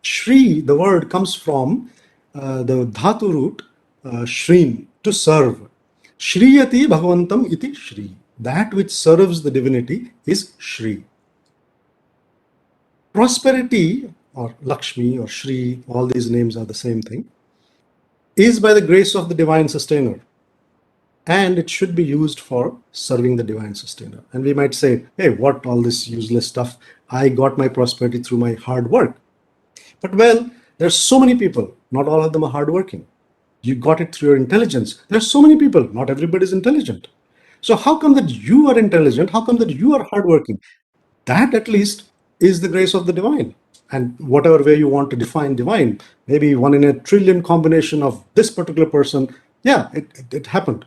Shri, the word comes from the dhatu root, shrin, to serve. Shriyati bhagavantam iti Shri. That which serves the divinity is Shri. Prosperity, or Lakshmi or Shri, all these names are the same thing, is by the grace of the divine sustainer. And it should be used for serving the divine sustainer. And we might say, hey, what all this useless stuff? I got my prosperity through my hard work. But well, there's so many people, not all of them are hardworking. You got it through your intelligence. There's so many people, not everybody is intelligent. So how come that you are intelligent? How come that you are hardworking? That at least is the grace of the divine. And whatever way you want to define divine, maybe 1 in a trillion combination of this particular person, yeah, it happened.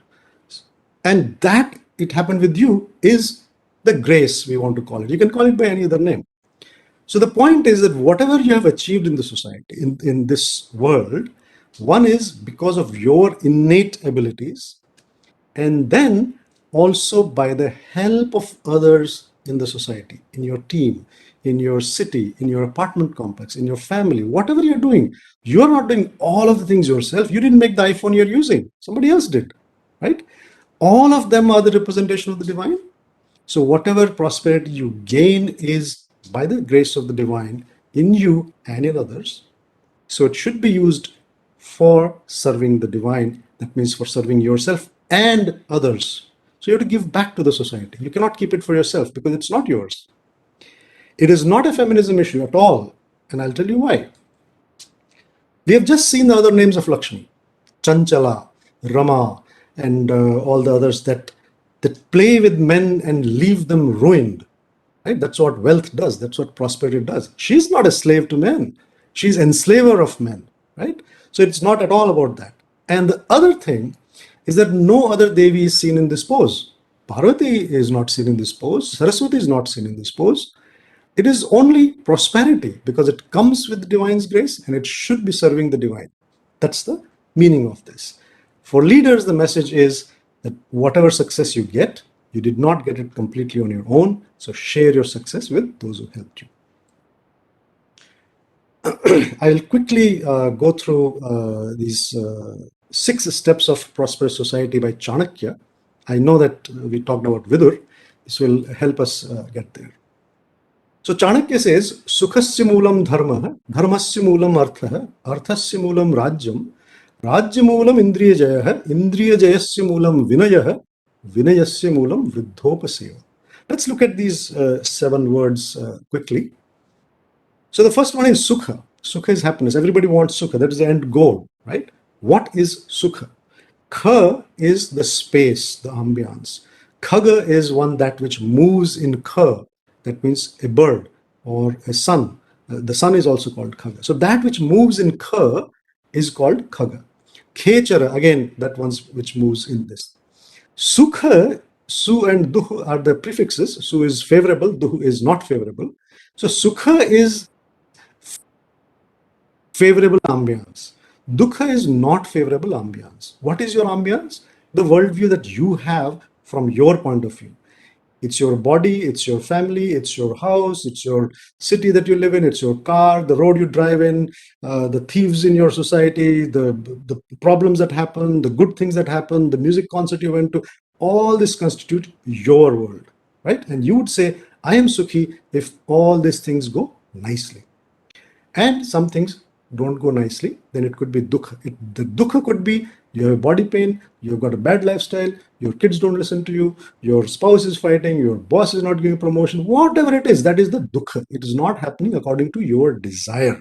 And that it happened with you is the grace, we want to call it. You can call it by any other name. So the point is that whatever you have achieved in the society, in this world, one is because of your innate abilities, and then also by the help of others in the society, in your team, in your city, in your apartment complex, in your family, whatever you're doing, you're not doing all of the things yourself. You didn't make the iPhone you're using, somebody else did, right? All of them are the representation of the divine. So whatever prosperity you gain is by the grace of the divine in you and in others. So it should be used for serving the divine. That means for serving yourself and others. So you have to give back to the society. You cannot keep it for yourself because it's not yours. It is not a feminism issue at all. And I'll tell you why. We have just seen the other names of Lakshmi, Chanchala, Rama, and all the others that play with men and leave them ruined. Right? That's what wealth does. That's what prosperity does. She's not a slave to men. She's enslaver of men. Right? So it's not at all about that. And the other thing is that no other Devi is seen in this pose. Parvati is not seen in this pose. Saraswati is not seen in this pose. It is only prosperity because it comes with the divine's grace and it should be serving the divine. That's the meaning of this. For leaders, the message is that whatever success you get, you did not get it completely on your own. So share your success with those who helped you. I'll quickly go through these 6 steps of prosperous society by Chanakya. I know that we talked about Vidur. This will help us get there. So Chanakya says, Sukhasya moolam dharma, dharmasya moolam artha, arthasya moolam rajyam, rajya moolam indriya jayah, indriya jayasya moolam vinayah, vinayasya moolam vriddhopasaya. Let's look at these 7 words quickly. So the first one is sukha. Sukha is happiness. Everybody wants sukha. That is the end goal, right? What is sukha? Kha is the space, the ambience. Khaga is one that which moves in kha. That means a bird or a sun. The sun is also called khaga. So that which moves in kha is called khaga. Khechara, again, that one which moves in this. Sukha, su and duh are the prefixes. Su is favorable, duh is not favorable. So sukha is favorable ambience. Dukha is not favorable ambience. What is your ambience? The worldview that you have from your point of view. It's your body, it's your family, it's your house, it's your city that you live in, it's your car, the road you drive in, the thieves in your society, the problems that happen, the good things that happen, the music concert you went to, all this constitute your world, right? And you would say, I am Sukhi if all these things go nicely. And some things don't go nicely, then it could be dukkha. The dukkha could be you have body pain, you've got a bad lifestyle, your kids don't listen to you, your spouse is fighting, your boss is not giving promotion, whatever it is, that is the dukkha. It is not happening according to your desire.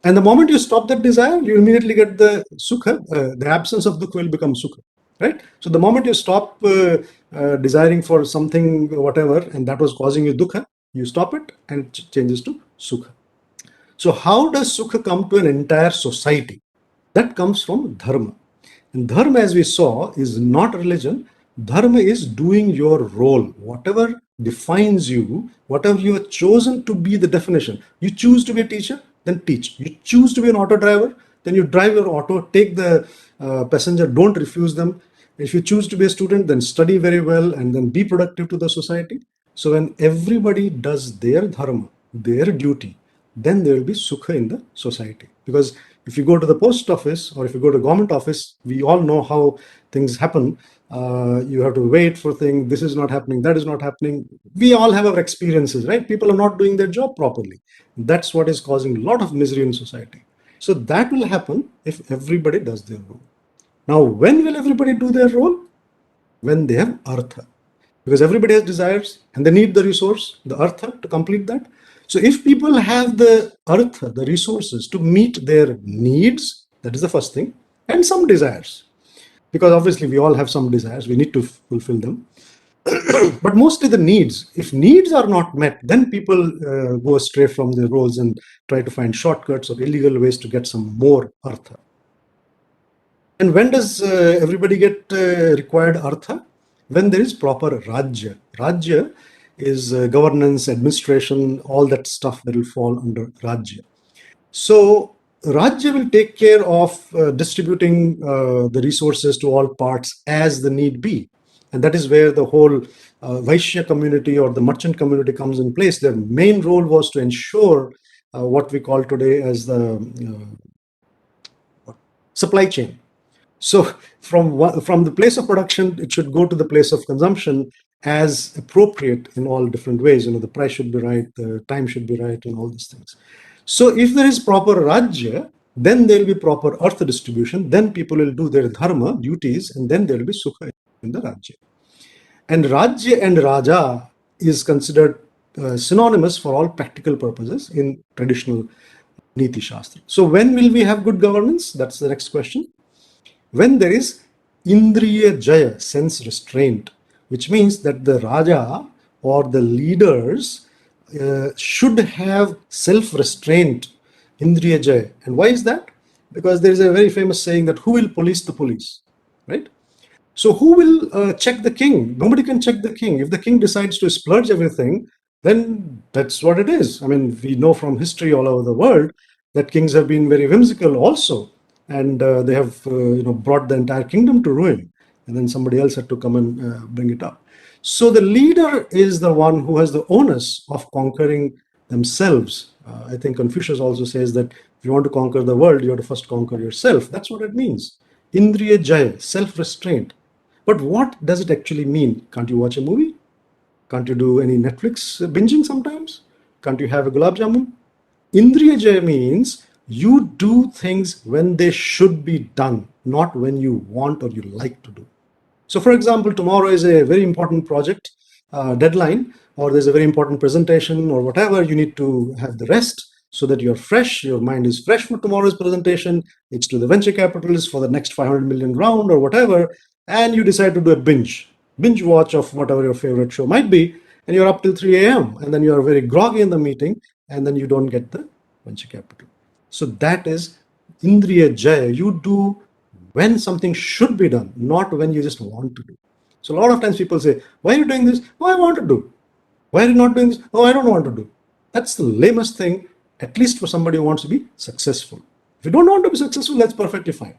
And the moment you stop that desire, you immediately get the sukha. The absence of dukkha will become sukha, right? So the moment you stop desiring for something, whatever, and that was causing you dukkha, you stop it and it changes to sukha. So how does sukha come to an entire society? That comes from dharma. And dharma, as we saw, is not religion. Dharma is doing your role. Whatever defines you, whatever you have chosen to be the definition. You choose to be a teacher, then teach. You choose to be an auto driver, then you drive your auto, take the passenger, don't refuse them. If you choose to be a student, then study very well and then be productive to the society. So when everybody does their dharma, their duty, then there will be sukha in the society. Because if you go to the post office or if you go to government office, we all know how things happen. You have to wait for things. This is not happening. That is not happening. We all have our experiences, right? People are not doing their job properly. That's what is causing a lot of misery in society. So that will happen if everybody does their role. Now, when will everybody do their role? When they have Artha. Because everybody has desires and they need the resource, the Artha, to complete that. So if people have the Artha, the resources to meet their needs, that is the first thing, and some desires. Because obviously we all have some desires, we need to fulfill them. But mostly the needs. If needs are not met, then people go astray from their roles and try to find shortcuts or illegal ways to get some more Artha. And when does everybody get required Artha? When there is proper Rajya. Rajya is governance, administration, all that stuff that will fall under Rajya. So Rajya will take care of distributing the resources to all parts as the need be. And that is where the whole Vaishya community or the merchant community comes in place. Their main role was to ensure what we call today as the supply chain. So from the place of production, it should go to the place of consumption as appropriate in all different ways. You know, the price should be right, the time should be right, and all these things. So if there is proper Rajya, then there will be proper Artha distribution, then people will do their dharma, duties, and then there will be Sukha in the Rajya. And Rajya and Raja is considered synonymous for all practical purposes in traditional Niti Shastra. So when will we have good governance? That's the next question. When there is Indriya Jaya, sense restraint, which means that the Raja or the leaders should have self-restraint, Indriya Jaya. And why is that? Because there is a very famous saying that who will police the police, right? So who will check the king? Nobody can check the king. If the king decides to splurge everything, then that's what it is. I mean, we know from history all over the world that kings have been very whimsical also, and they have brought the entire kingdom to ruin, and then somebody else had to come and bring it up. So the leader is the one who has the onus of conquering themselves. I think Confucius also says that if you want to conquer the world, you have to first conquer yourself. That's what it means. Indriya Jaya, self-restraint. But what does it actually mean? Can't you watch a movie? Can't you do any Netflix binging sometimes? Can't you have a gulab jamun? Indriya Jaya means you do things when they should be done, not when you want or you like to do. So for example, tomorrow is a very important project deadline, or there's a very important presentation or whatever, you need to have the rest so that you're fresh, your mind is fresh for tomorrow's presentation. It's to the venture capitalists for the next 500 million round or whatever, and you decide to do a binge watch of whatever your favorite show might be, and you're up till 3 a.m. and then you're very groggy in the meeting, and then you don't get the venture capital. So that is Indriya Jaya. You do when something should be done, not when you just want to do. So a lot of times people say, why are you doing this? Oh, I want to do. Why are you not doing this? Oh, I don't want to do. That's the lamest thing, at least for somebody who wants to be successful. If you don't want to be successful, that's perfectly fine.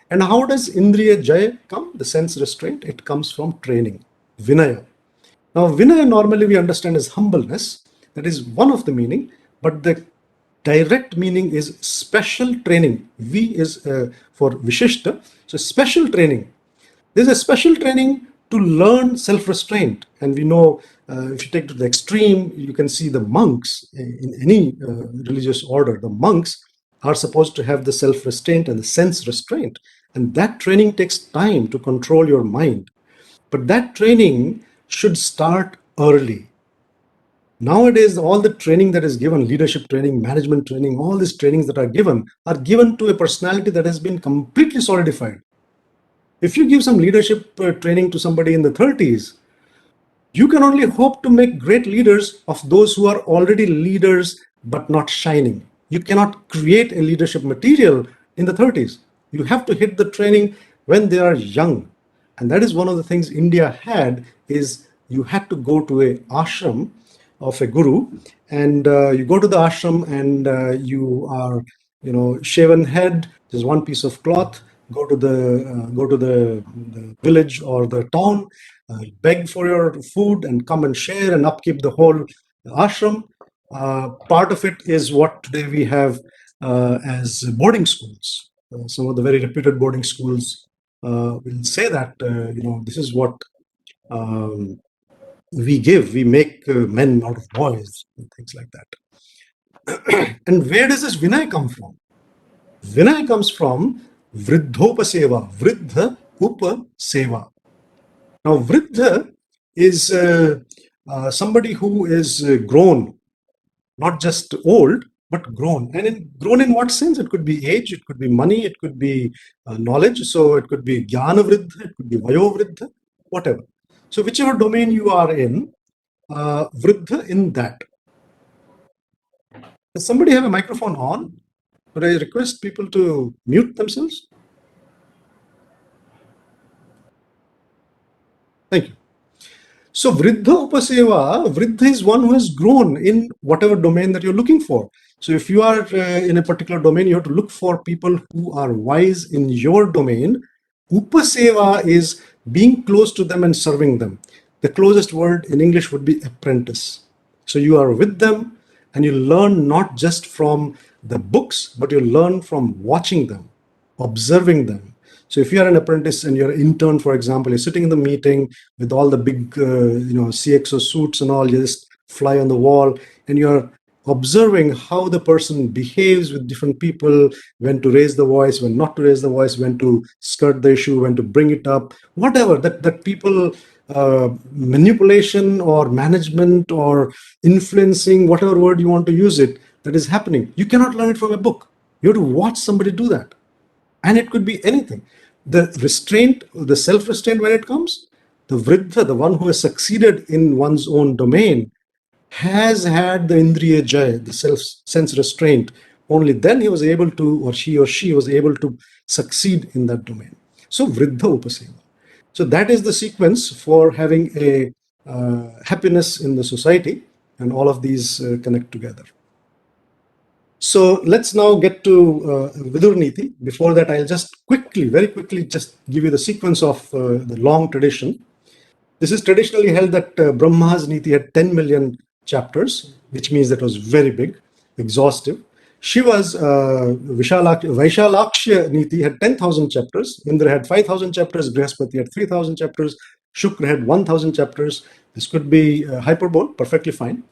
And how does Indriya Jaya come? The sense restraint, it comes from training, Vinaya. Now, Vinaya normally we understand as humbleness. That is one of the meaning, but the direct meaning is special training. V is for Vishishta, so special training. There's a special training to learn self-restraint. And we know if you take to the extreme, you can see the monks in any religious order, the monks are supposed to have the self-restraint and the sense restraint. And that training takes time to control your mind. But that training should start early. Nowadays, all the training that is given, leadership training, management training, all these trainings that are given to a personality that has been completely solidified. If you give some leadership training to somebody in the 30s, you can only hope to make great leaders of those who are already leaders but not shining. You cannot create a leadership material in the 30s. You have to hit the training when they are young. And that is one of the things India had, is you had to go to a ashram of a guru, and you go to the ashram and you are, shaven head, there's one piece of cloth, go to the village or the town, beg for your food and come and share and upkeep the whole ashram. Part of it is what today we have as boarding schools. Some of the very reputed boarding schools will say that this is what we give. We make men out of boys and things like that. And where does this Vinay come from? Vinay comes from Vriddhopaseva, Vriddha Upa Seva. Now, Vriddha is somebody who is grown, not just old, but grown. And grown in what sense? It could be age, it could be money, it could be knowledge. So it could be Jnana Vriddha, it could be Vayo Vriddha, whatever. So whichever domain you are in, Vriddha in that. Does somebody have a microphone on? Could I request people to mute themselves? Thank you. So Vriddha Upaseva, Vriddha is one who has grown in whatever domain that you're looking for. So if you are in a particular domain, you have to look for people who are wise in your domain. Upaseva is being close to them and serving them. The closest word in English would be apprentice. So you are with them and you learn not just from the books, but you learn from watching them, observing them. So if you are an apprentice and you're an intern, for example, you're sitting in the meeting with all the big, CXO suits and all, you just fly on the wall and you're observing how the person behaves with different people, when to raise the voice, when not to raise the voice, when to skirt the issue, when to bring it up, whatever that people manipulation or management or influencing, whatever word you want to use it, that is happening. You cannot learn it from a book. You have to watch somebody do that. And it could be anything. The restraint, the self-restraint when it comes, the Vriddha, the one who has succeeded in one's own domain, has had the Indriya Jaya, the self-sense restraint. Only then he was able to, or she was able to succeed in that domain. So Vriddha Upaseva. So that is the sequence for having a happiness in the society, and all of these connect together. So let's now get to Vidura Niti. Before that, I'll just very quickly, just give you the sequence of the long tradition. This is traditionally held that Brahma's Niti had 10 million chapters, which means that was very big, exhaustive. Shiva's Vaishalakshya Niti had 10,000 chapters. Indra had 5,000 chapters. Brihaspati had 3,000 chapters. Shukra had 1,000 chapters. This could be hyperbole, perfectly fine.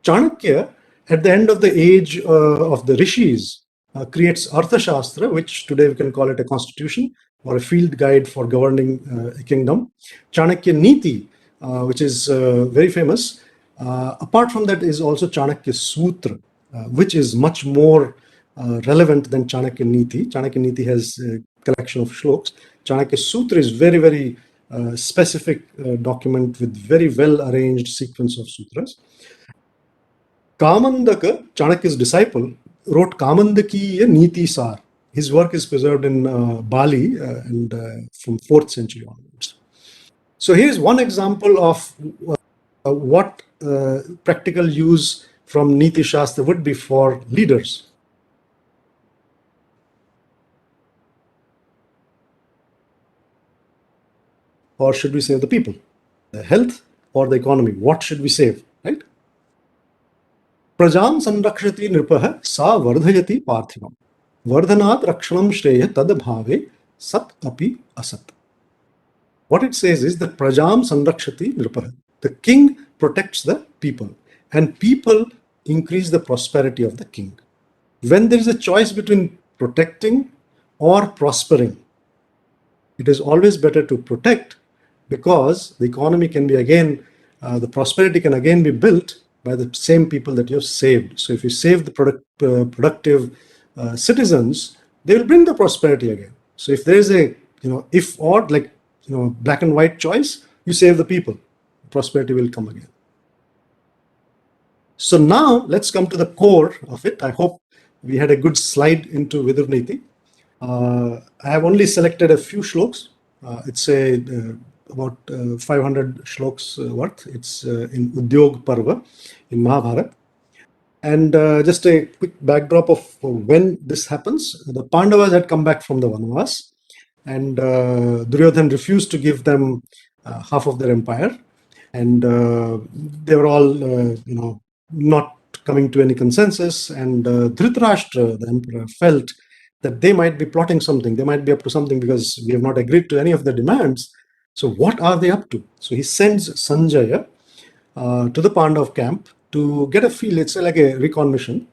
Chanakya, at the end of the age of the rishis, creates Artha Shastra, which today we can call it a constitution or a field guide for governing a kingdom. Chanakya Niti, which is very famous. Apart from that is also Chanakya Sutra, which is much more relevant than Chanakya Niti. Chanakya Niti has a collection of shlokas. Chanakya Sutra is very, very specific document with very well arranged sequence of sutras. Kamandaka, Chanakya's disciple, wrote Kamandakiya Niti Sar. His work is preserved in Bali and from 4th century onwards. So here's one example of what practical use from Niti Shastra would be for leaders. Or should we save the people? The health or the economy? What should we save, right? Prajam sanrakshati nripaha sa vardhayati parthivam. Vardhanat rakshanam shreya tad bhave sat api asat. What it says is that Prajam sanrakshati nripaha. The king protects the people, and people increase the prosperity of the king. When there is a choice between protecting or prospering, it is always better to protect, because the economy can be again, the prosperity can again be built by the same people that you have saved. So if you save the productive citizens, they will bring the prosperity again. So if there is a, if or like, black and white choice, you save the people, prosperity will come again. So now let's come to the core of it. I hope we had a good slide into Vidura Niti. I have only selected a few shlokas. It's about 500 shlokas worth. It's in Udyog Parva in Mahabharata. And just a quick backdrop of when this happens. The Pandavas had come back from the Vanvas, and Duryodhan refused to give them half of their empire, and they were all, not coming to any consensus. And Dhritarashtra, the emperor, felt that they might be plotting something. They might be up to something because we have not agreed to any of the demands. So what are they up to? So he sends Sanjaya to the Pandav camp to get a feel. It's like a recon mission.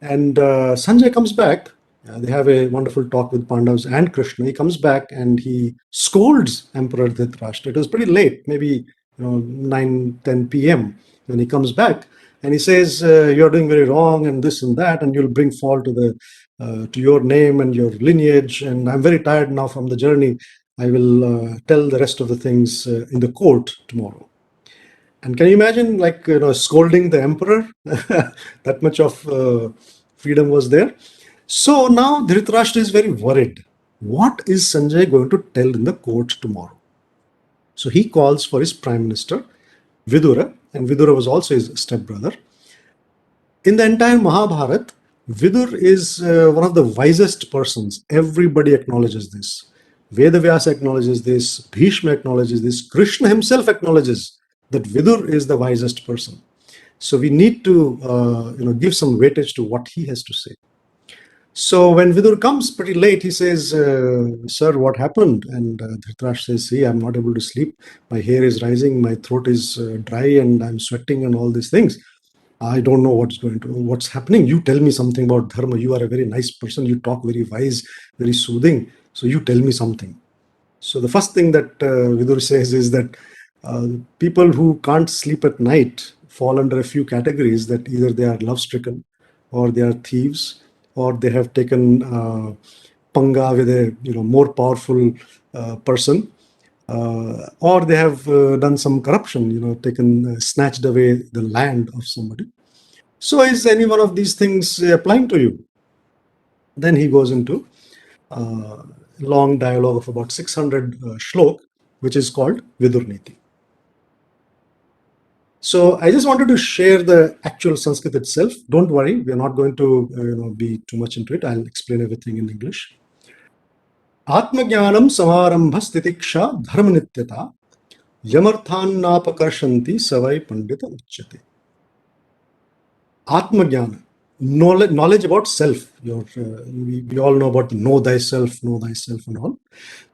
And Sanjay comes back. They have a wonderful talk with Pandavas and Krishna. He comes back and he scolds Emperor Dhritarashtra. It was pretty late, maybe 9, 10 p.m. when he comes back, and he says, "You're doing very wrong, and this and that, and you'll bring fall to your name and your lineage. And I'm very tired now from the journey. I will tell the rest of the things in the court tomorrow." And can you imagine, scolding the emperor? That much of freedom was there. So now Dhritarashtra is very worried. What is Sanjay going to tell in the court tomorrow? So he calls for his prime minister, Vidura, and Vidura was also his stepbrother. In the entire Mahabharata, Vidur is one of the wisest persons. Everybody acknowledges this. Vedavyasa acknowledges this. Bhishma acknowledges this. Krishna himself acknowledges that Vidur is the wisest person. So we need to give some weightage to what he has to say. So when Vidur comes pretty late, he says, "Sir, what happened?" And Dhritarashtra says, "See, I'm not able to sleep. My hair is rising, my throat is dry, and I'm sweating and all these things. I don't know what's happening. You tell me something about dharma. You are a very nice person. You talk very wise, very soothing. So you tell me something." So the first thing that Vidur says is that people who can't sleep at night fall under a few categories, that either they are love-stricken, or they are thieves, or they have taken panga with a more powerful person, or they have done some corruption, snatched away the land of somebody. So is any one of these things applying to you? Then he goes into a long dialogue of about 600 shlok, which is called Vidura Niti. So I just wanted to share the actual Sanskrit itself. Don't worry, we are not going to be too much into it. I'll explain everything in English. Atmajnanam samarambha stitiksha dharma nityata yamarthannapakarsanti savai pandita uchyate. Atmajnana, knowledge about self. We all know about know thyself and all.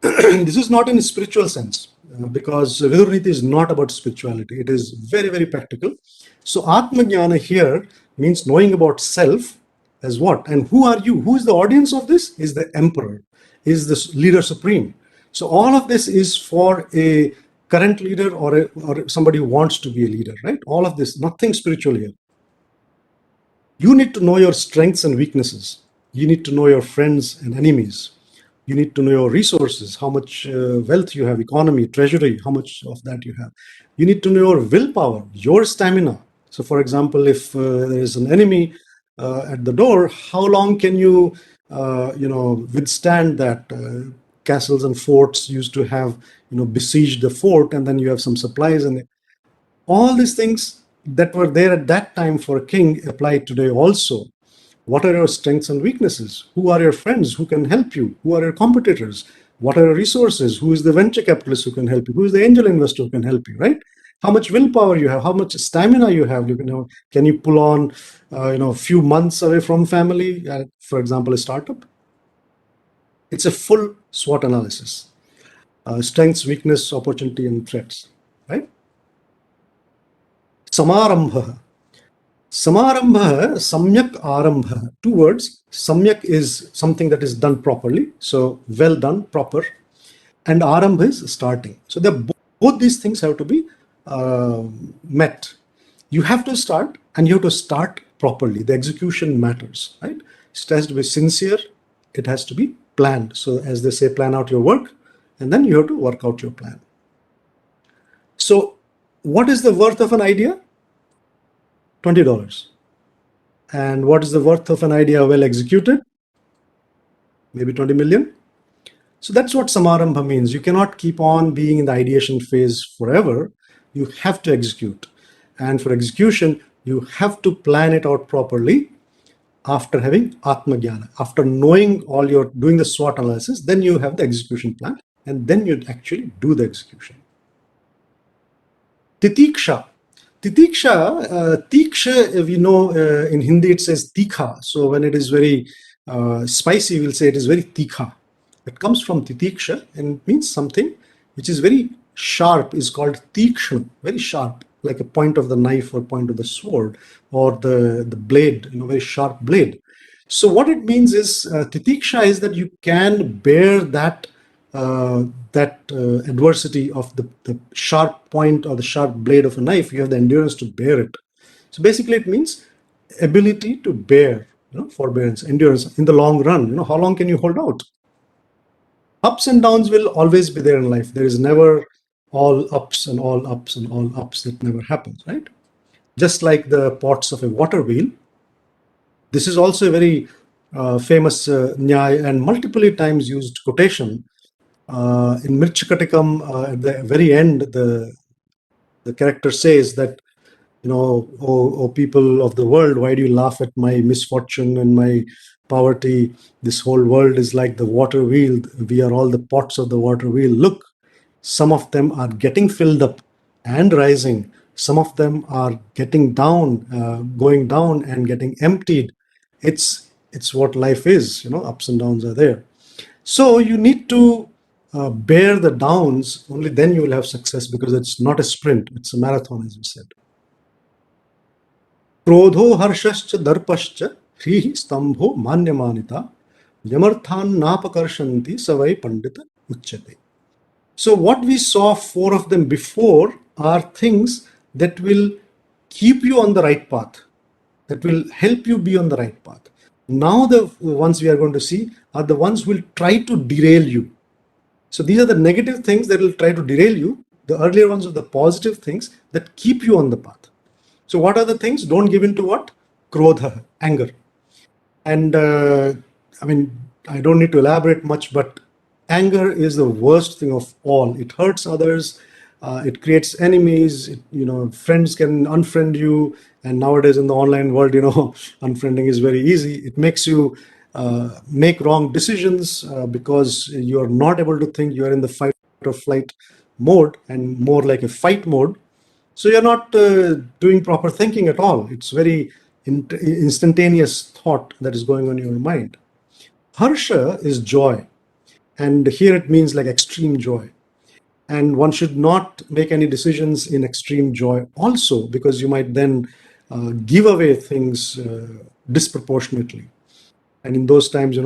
This is not in a spiritual sense, because Vidura Niti is not about spirituality. It is very, very practical. So Atmajnana here means knowing about self as what? And who are you? Who is the audience of this? Is the emperor, is the leader supreme. So all of this is for a current leader or somebody who wants to be a leader, right? All of this, nothing spiritual here. You need to know your strengths and weaknesses. You need to know your friends and enemies. You need to know your resources, how much wealth you have, economy, treasury, how much of that you have. You need to know your willpower, your stamina. So for example, if there is an enemy at the door, how long can you withstand that? Castles and forts used to have, besieged the fort, and then you have some supplies, and all these things that were there at that time for a king apply today also. What are your strengths and weaknesses? Who are your friends who can help you? Who are your competitors? What are your resources? Who is the venture capitalist who can help you? Who is the angel investor who can help you, right? How much willpower you have, how much stamina you have. Can you pull on a few months away from family, for example, a startup? It's a full SWOT analysis. Strengths, weakness, opportunity, and threats, right? Samarambha. Samarambha, samyak arambha. Two words. Samyak is something that is done properly, so well done, proper. And arambha is starting. So both these things have to be met. You have to start, and you have to start properly. The execution matters, right? It has to be sincere. It has to be planned. So as they say, plan out your work, and then you have to work out your plan. So what is the worth of an idea? $20. And what is the worth of an idea well executed? Maybe 20 million. So that's what Samarambha means. You cannot keep on being in the ideation phase forever. You have to execute. And for execution, you have to plan it out properly. after having Atma Jnana, after knowing all your, doing the SWOT analysis, then you have the execution plan, and then you actually do the execution. Titiksha. Tiksha, we know in Hindi it says tikha. So when it is very spicy, we'll say it is very tikha. It comes from titiksha and it means something which is very sharp is called tikshna, very sharp, like a point of the knife or point of the sword or the blade, very sharp blade. So what it means is titiksha is that you can bear that adversity of the sharp point or the sharp blade of a knife. You have the endurance to bear it. So basically it means ability to bear, forbearance, endurance in the long run. How long can you hold out? Ups and downs will always be there in life. There is never all ups and all ups and all ups. That never happens, right? Just like the pots of a water wheel. This is also a very famous nyaya and multiple times used quotation. In Mirchakatikam, at the very end, the character says that, oh people of the world, why do you laugh at my misfortune and my poverty? This whole world is like the water wheel. We are all the pots of the water wheel. Look, some of them are getting filled up and rising. Some of them are getting down, going down and getting emptied. It's what life is, ups and downs are there. So you need to bear the downs, only then you will have success, because it's not a sprint, it's a marathon, as we said. Krodho harshascha darpascha hrihi stambho manyamanita yamarthan napakarshanti savai pandita uchyate. So what we saw 4 of them before are things that will keep you on the right path, that will help you be on the right path. Now the ones we are going to see are the ones who will try to derail you. So these are the negative things that will try to derail you. The earlier ones are the positive things that keep you on the path. So what are the things? Don't give in to what? Krodha, anger. And I don't need to elaborate much, but anger is the worst thing of all. It hurts others. It creates enemies. Friends can unfriend you. And nowadays in the online world, unfriending is very easy. It makes you make wrong decisions because you're not able to think. You're in the fight or flight mode and more like a fight mode. So you're not doing proper thinking at all. It's very instantaneous thought that is going on in your mind. Harsha is joy. And here it means like extreme joy. And one should not make any decisions in extreme joy also, because you might then give away things disproportionately. And in those times,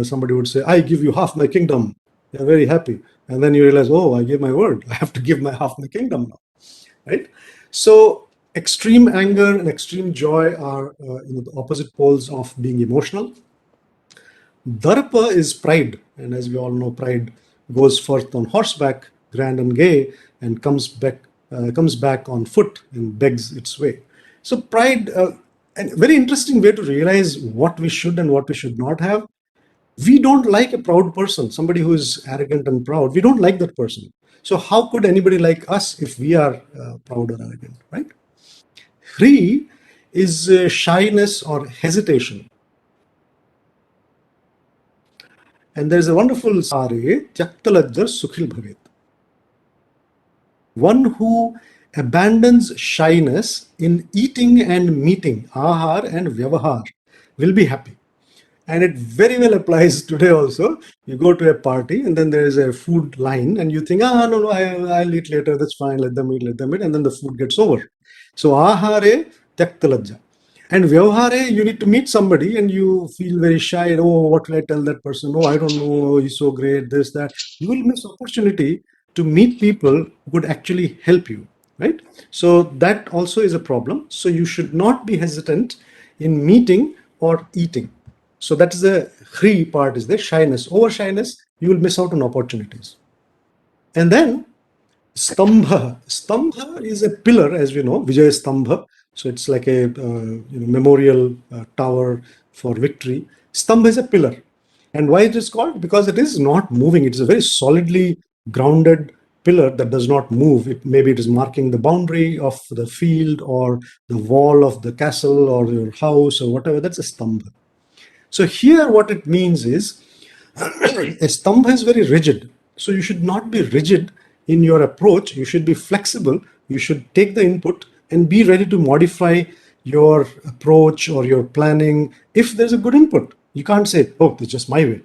somebody would say, I give you half my kingdom. You're very happy. And then you realize, oh, I gave my word. I have to give my half my kingdom now. Right? So extreme anger and extreme joy are the opposite poles of being emotional. Darpa is pride. And as we all know, pride goes forth on horseback, grand and gay, and comes back on foot and begs its way. So pride, a very interesting way to realize what we should and what we should not have. We don't like a proud person, somebody who is arrogant and proud. We don't like that person. So how could anybody like us if we are proud or arrogant, right? Shri is shyness or hesitation. And there's a wonderful sare, Tyaktalajjar Sukhil Bhavet. One who abandons shyness in eating and meeting, ahar and vyavahar, will be happy. And it very well applies today also. You go to a party and then there is a food line and you think, no, I'll eat later, that's fine, let them eat. And then the food gets over. So ahare tyaktalajja. And vyavahare, you need to meet somebody and you feel very shy. Oh, what will I tell that person? Oh, I don't know, he's so great, this, that. You will miss opportunity to meet people who could actually help you, right? So that also is a problem. So you should not be hesitant in meeting or eating. So that is the Shri part, is the shyness. Over shyness, you will miss out on opportunities. And then Stambha. Stambha is a pillar, as we know, Vijay Stambha. So it's like a memorial tower for victory. Stambha is a pillar. And why it is called? Because it is not moving. It is a very solidly grounded pillar that does not move. Maybe it is marking the boundary of the field or the wall of the castle or your house or whatever. That's a stambha. So here what it means is a stambha is very rigid. So you should not be rigid in your approach. You should be flexible. You should take the input and be ready to modify your approach or your planning if there's a good input. You can't say, oh, it's just my way.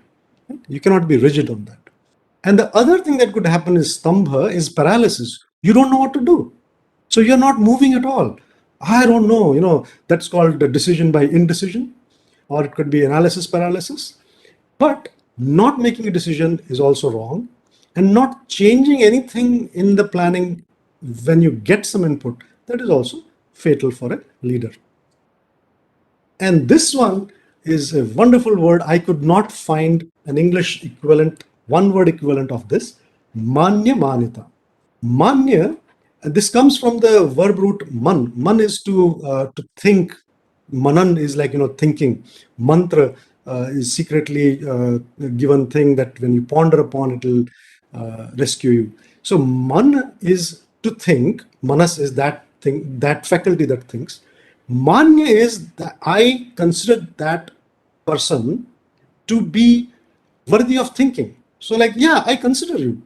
You cannot be rigid on that. And the other thing that could happen is stambha is paralysis. You don't know what to do. So you're not moving at all. I don't know, that's called a decision by indecision, or it could be analysis paralysis. But not making a decision is also wrong, and not changing anything in the planning when you get some input, that is also fatal for a leader. And this one is a wonderful word. I could not find an English equivalent, one word equivalent of this, manya manita. Manya, this comes from the verb root man. Man is to think. Manan is like, thinking. Mantra is secretly given thing that when you ponder upon, it will rescue you. So man is to think. Manas is that thing, that faculty that thinks. Manya is that I consider that person to be worthy of thinking. So like, yeah, I consider you.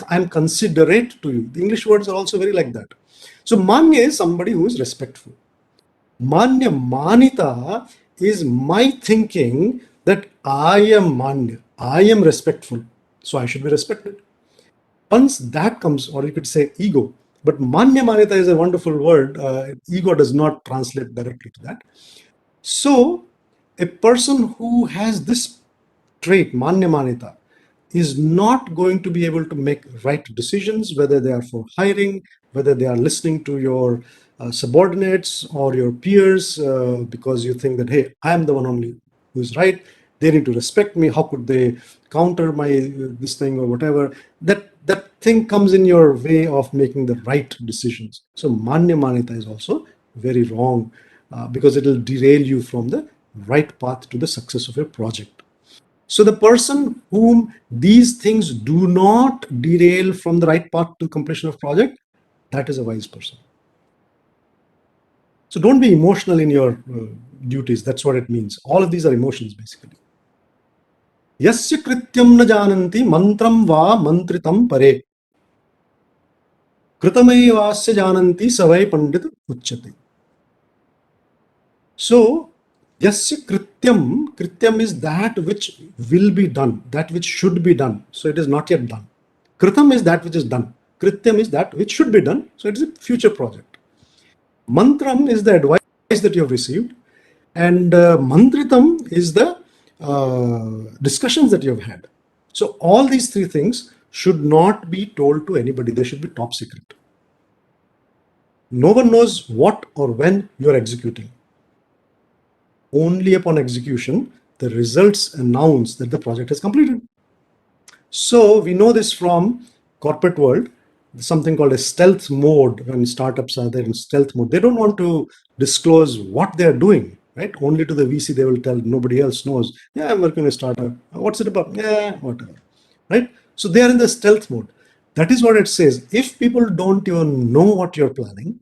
I'm considerate to you. The English words are also very like that. So manya is somebody who is respectful. Manya manita is my thinking that I am manya, I am respectful, so I should be respected. Once that comes, or you could say ego, but manya manita is a wonderful word. Ego does not translate directly to that. So a person who has this trait, manya manita, is not going to be able to make right decisions, whether they are for hiring, whether they are listening to your subordinates or your peers, because you think that, hey, I am the one only who is right. They need to respect me. How could they counter my this thing or whatever? That thing comes in your way of making the right decisions. So manya manita is also very wrong because it will derail you from the right path to the success of your project. So the person whom these things do not derail from the right path to completion of project, that is a wise person. So don't be emotional in your duties. That's what it means. All of these are emotions basically. Yasya krityam na jananti mantram va mantritam pare. Kritamevasya jananti savai pandit uchyate. So yasya krityam is that which will be done, that which should be done. So it is not yet done. Kritam is that which is done. Krityam is that which should be done. So it is a future project. Mantram is the advice that you have received. And mantritam is the discussions that you have had. So all these three things should not be told to anybody. They should be top secret. No one knows what or when you are executing. Only upon execution, the results announce that the project is completed. So we know this from corporate world, something called a stealth mode. When startups are there in stealth mode, they don't want to disclose what they're doing, right? Only to the VC they will tell, nobody else knows. Yeah, I'm working in a startup. What's it about? Yeah, whatever, right? So they are in the stealth mode. That is what it says. If people don't even know what you're planning,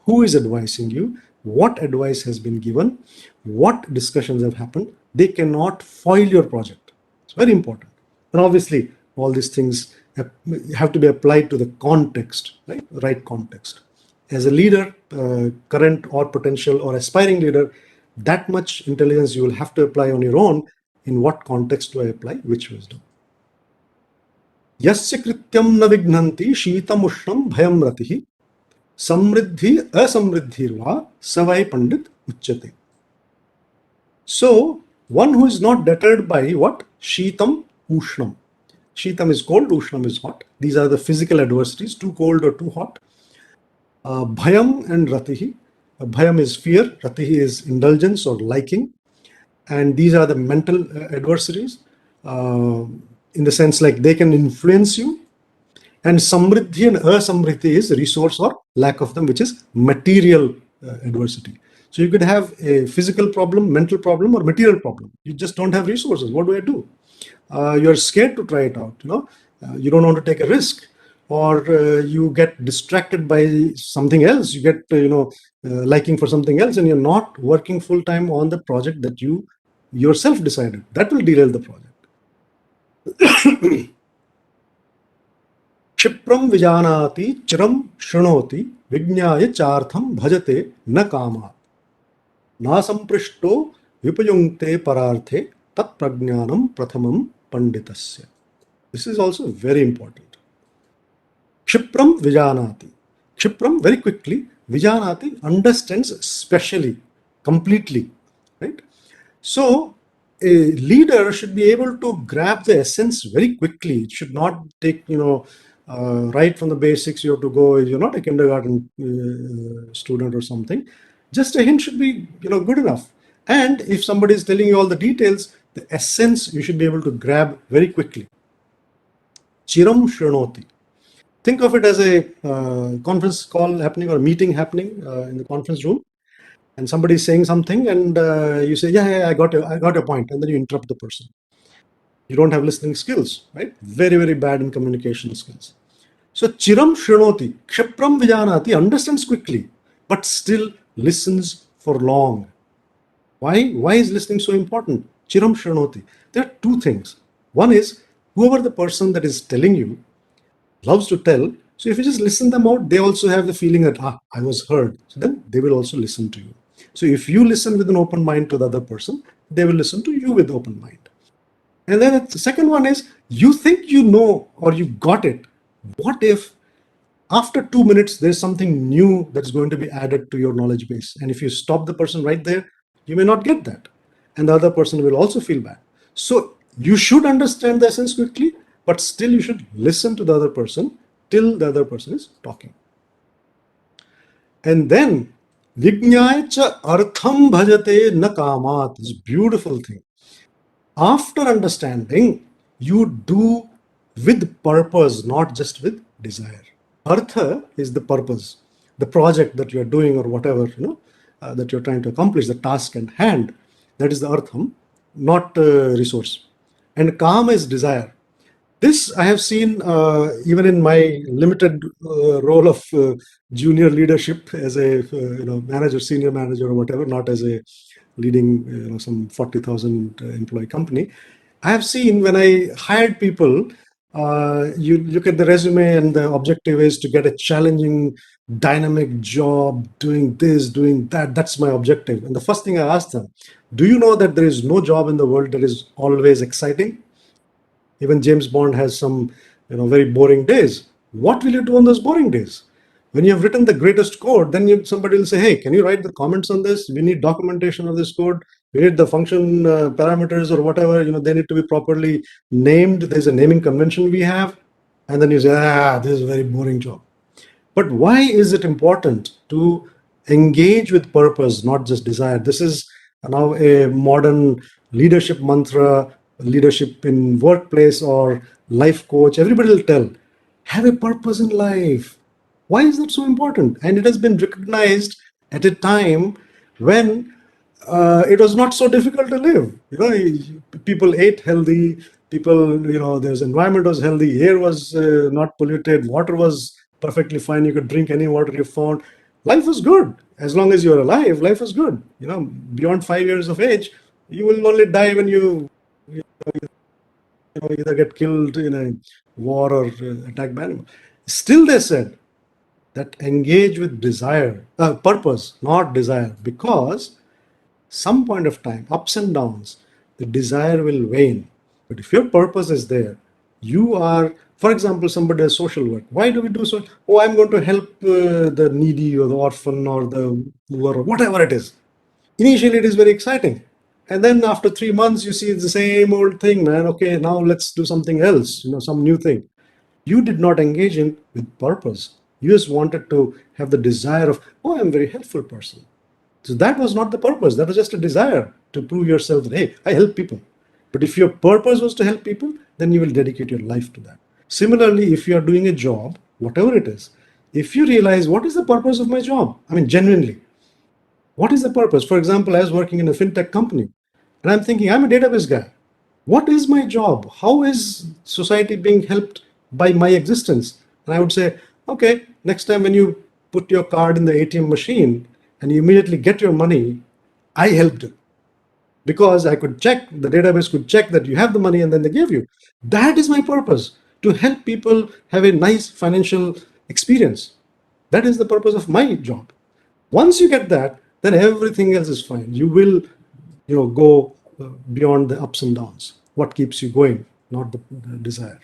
who is advising you, what advice has been given, what discussions have happened, they cannot foil your project. It's very important. And obviously, all these things have to be applied to the context, right? Right context. As a leader, current or potential or aspiring leader, that much intelligence you will have to apply on your own. In what context do I apply which wisdom? Yasya krityam na vignanti sheetam ushnam bhayam ratihi samriddhi asamriddhirva savai pandit uchyate. So one who is not deterred by what? Sheetam, ushnam. Sheetam is cold, ushnam is hot. These are the physical adversities, too cold or too hot. Bhayam and ratihi. Bhayam is fear, ratihi is indulgence or liking. And these are the mental adversaries in the sense like they can influence you. And samriddhi and asamriddhi is resource or lack of them, which is material adversity. So you could have a physical problem, mental problem, or material problem. You just don't have resources. What do I do? You're scared to try it out. You don't want to take a risk, or you get distracted by something else. You get liking for something else, and you're not working full time on the project that you yourself decided. That will derail the project. क्षिप्रम विजानाति चिरम शृणोति विज्ञाय चार्थम भजते न कामात् न संपृष्टो विपयुङ्क्ते परार्थे तत्प्रज्ञानम प्रथमम पंडितस्य. This is also very important. Kshipram Vijanati. Kshipram, very quickly. Vijanati, understands specially, completely. Right? So, a leader should be able to grab the essence very quickly. It should not take, right from the basics, you have to go, you're not a kindergarten student or something. Just a hint should be, good enough. And if somebody is telling you all the details, the essence you should be able to grab very quickly. Chiram Shrinoti. Think of it as a conference call happening or a meeting happening in the conference room, and somebody is saying something, and you say, "Yeah, I got your point," and then you interrupt the person. You don't have listening skills, right? Very, very bad in communication skills. So Chiram Shrinoti, Kshipram Vijanati, understands quickly, but still listens for long. Why? Why is listening so important? Chiram Shrinoti. There are two things. One is, whoever the person that is telling you loves to tell. So if you just listen them out, they also have the feeling that, I was heard. So then they will also listen to you. So if you listen with an open mind to the other person, they will listen to you with open mind. And then the second one is, you think you know or you got it. What if after 2 minutes, there's something new that's going to be added to your knowledge base? And if you stop the person right there, you may not get that. And the other person will also feel bad. So you should understand the essence quickly, but still you should listen to the other person till the other person is talking. And then, Vijñāya cha artham bhajate na kamat. This beautiful thing. After understanding, you do with purpose, not just with desire. Artha is the purpose, the project that you're doing or whatever, that you're trying to accomplish, the task at hand. That is the artham, not resource. And kama is desire. This I have seen even in my limited role of junior leadership as a manager, senior manager or whatever, not as a leading some 40,000 employee company. I have seen when I hired people, you look at the resume and the objective is to get a challenging, dynamic job, doing this, doing that. That's my objective. And the first thing I ask them, do you know that there is no job in the world that is always exciting? Even James Bond has some, very boring days. What will you do on those boring days? When you have written the greatest code, then somebody will say, "Hey, can you write the comments on this? We need documentation of this code. We need the function parameters or whatever. They need to be properly named. There's a naming convention we have." And then you say, "This is a very boring job." But why is it important to engage with purpose, not just desire? This is now a modern leadership mantra, leadership in workplace or life coach. Everybody will tell, have a purpose in life. Why is that so important? And it has been recognized at a time when it was not so difficult to live. People ate healthy. People, there's environment was healthy. Air was not polluted. Water was perfectly fine. You could drink any water you found. Life was good. As long as you're alive, life was good. Beyond 5 years of age, you will only die when you either get killed in a war or attacked by animal. Still, they said that engage with desire, purpose, not desire, because some point of time, ups and downs, the desire will wane. But if your purpose is there, you are, for example, somebody does social work. Why do we do so? Oh, I'm going to help the needy or the orphan or the poor or whatever it is. Initially, it is very exciting. And then after 3 months, you see it's the same old thing, man. Okay, now let's do something else, some new thing. You did not engage in with purpose. You just wanted to have the desire of, oh, I'm a very helpful person. So that was not the purpose. That was just a desire to prove yourself that, hey, I help people. But if your purpose was to help people, then you will dedicate your life to that. Similarly, if you are doing a job, whatever it is, if you realize what is the purpose of my job, I mean, genuinely, what is the purpose? For example, I was working in a fintech company and I'm thinking, I'm a database guy. What is my job? How is society being helped by my existence? And I would say, okay, next time when you put your card in the ATM machine and you immediately get your money, I helped you. because I could check, the database could check that you have the money and then they give you. That is my purpose, to help people have a nice financial experience. That is the purpose of my job. Once you get that, then everything else is fine. You will, go beyond the ups and downs. What keeps you going, not the desire.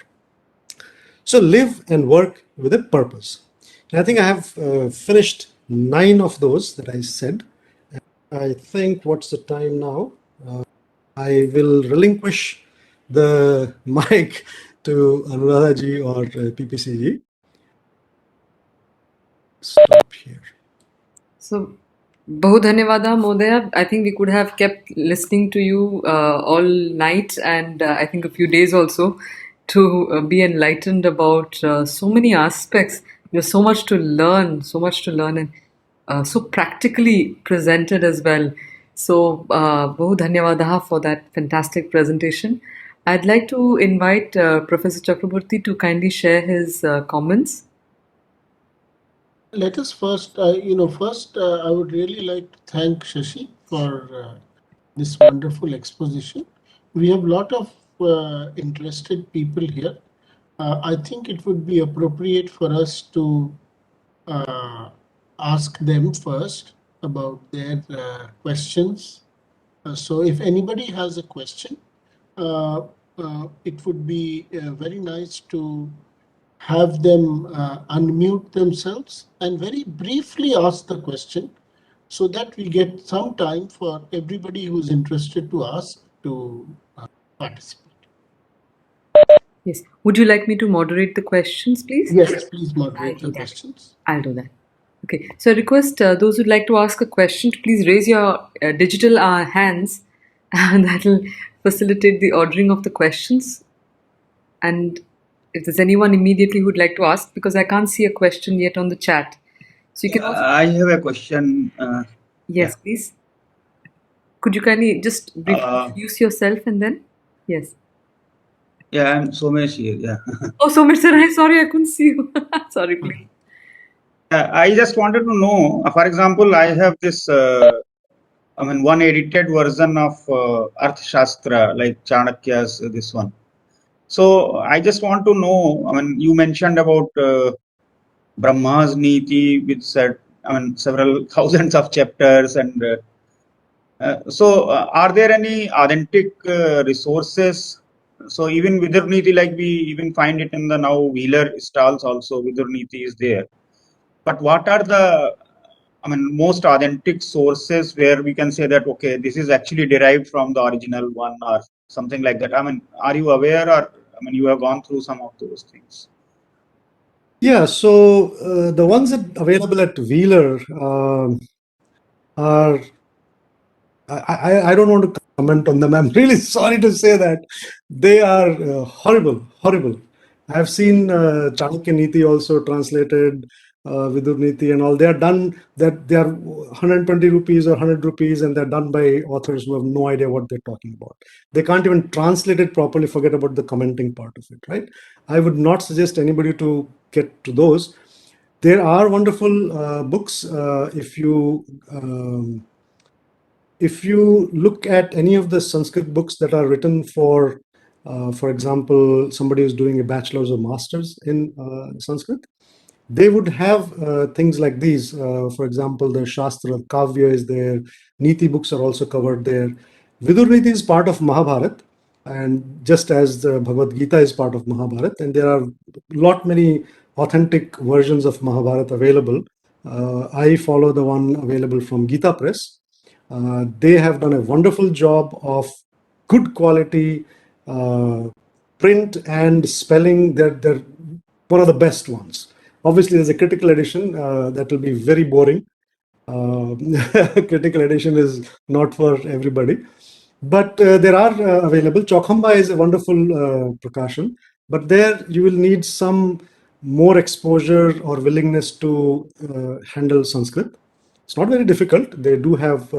So live and work with a purpose. And I think I have finished 9 of those that I said. I think, what's the time now? I will relinquish the mic to Anuradha ji or PPC ji. Stop here. So, Bahu Dhanyavada, Modaya. I think we could have kept listening to you all night and I think a few days also to be enlightened about so many aspects. There's so much to learn, and so practically presented as well. So, Bahu Dhanyavada for that fantastic presentation. I'd like to invite Professor Chakraborty to kindly share his comments. Let us first, I would really like to thank Shashi for this wonderful exposition. We have a lot of interested people here. I think it would be appropriate for us to ask them first about their questions. So if anybody has a question, it would be very nice to have them unmute themselves and very briefly ask the question, so that we get some time for everybody who's interested to ask to participate. Yes. Would you like me to moderate the questions, please? Yes, please moderate the questions. I'll do that. Okay. So I request those who'd like to ask a question to please raise your digital hands, and that will facilitate the ordering of the questions. And if there's anyone immediately who'd like to ask, because I can't see a question yet on the chat. So you can also... I have a question. Yes, please. Could you kindly just briefly introduce yourself and then? Yes. Yeah, I'm Somesh here. Yeah. Oh, Somesh sir, I'm sorry, I couldn't see you. Sorry, please. I just wanted to know, for example, I have this, one edited version of Artha Shastra, like Chanakya's this one. So I just want to know, you mentioned about Brahma's Niti with several thousands of chapters, and so are there any authentic resources? So even Vidura Niti, like we even find it in the now Wheeler stalls also, Vidura Niti is there. But what are the most authentic sources where we can say that, okay, this is actually derived from the original one or something like that? Are you aware, or you have gone through some of those things? Yeah, so the ones that available at Wheeler are, I don't want to comment on them. I'm really sorry to say that. They are horrible, horrible. I've seen Chanakya Niti also translated, Vidur Niti and all. They are done, that they are 120 rupees or 100 rupees, and they're done by authors who have no idea what they're talking about. They can't even translate it properly, forget about the commenting part of it, right? I would not suggest anybody to get to those. There are wonderful books. If you look at any of the Sanskrit books that are written for example, somebody who's doing a bachelor's or master's in Sanskrit, they would have things like these. For example, the Shastra, Kavya is there. Niti books are also covered there. Vidur Niti is part of Mahabharata, and just as the Bhagavad Gita is part of Mahabharata, and there are many authentic versions of Mahabharata available. I follow the one available from Gita Press. They have done a wonderful job of good quality print and spelling. They're one of the best ones. Obviously, there's a critical edition that will be very boring. Critical edition is not for everybody, but there are available. Chokhamba is a wonderful prakashan, but there you will need some more exposure or willingness to handle Sanskrit. It's not very difficult. They do have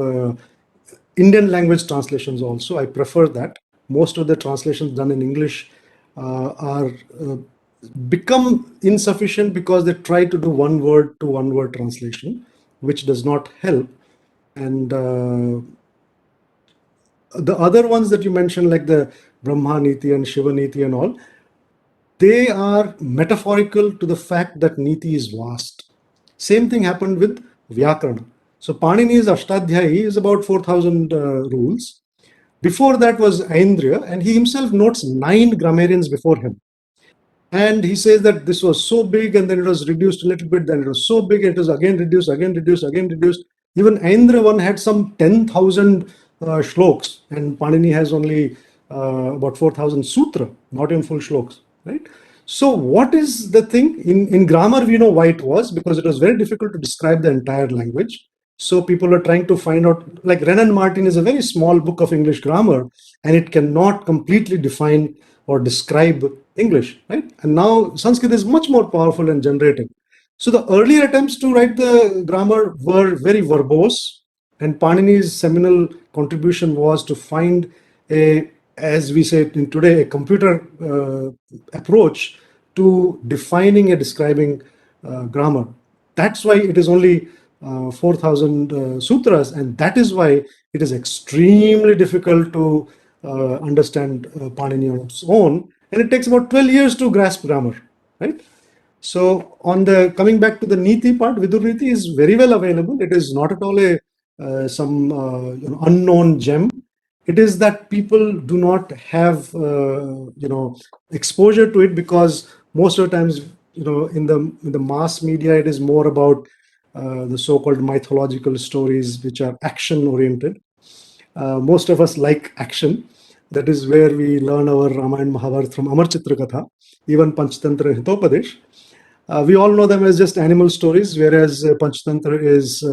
Indian language translations also. I prefer that. Most of the translations done in English are become insufficient because they try to do one word to one word translation, which does not help. And the other ones that you mentioned, like the Brahma Niti and Shiva Niti and all, they are metaphorical to the fact that Niti is vast. Same thing happened with Vyakarana. So Panini's Ashtadhyayi is about 4,000 rules. Before that was Aindriya, and he himself notes 9 grammarians before him. And he says that this was so big, and then it was reduced a little bit, then it was so big, it was again reduced, again reduced, again reduced. Even Aindra one had some 10,000 shloks, and Panini has only about 4,000 sutra, not in full shloks, right? So what is the thing? In grammar, we know why it was, because it was very difficult to describe the entire language. So people are trying to find out, like Renan Martin is a very small book of English grammar, and it cannot completely define or describe English, right? And now Sanskrit is much more powerful and generative. So the earlier attempts to write the grammar were very verbose, and Panini's seminal contribution was to find a, as we say in today, a computer approach to defining and describing grammar. That's why it is only 4,000 sutras, and that is why it is extremely difficult to understand Panini on its own, and it takes about 12 years to grasp grammar, right? So on the coming back to the Niti part, Vidura Niti is very well available. It is not at all a some unknown gem. It is that people do not have exposure to it, because most of the times in the mass media it is more about the so-called mythological stories which are action oriented. Most of us like action. That is where we learn our Ramayana Mahabharata from Amar Chitra Katha, even Panchatantra Hitopadesh. We all know them as just animal stories, whereas Panchatantra is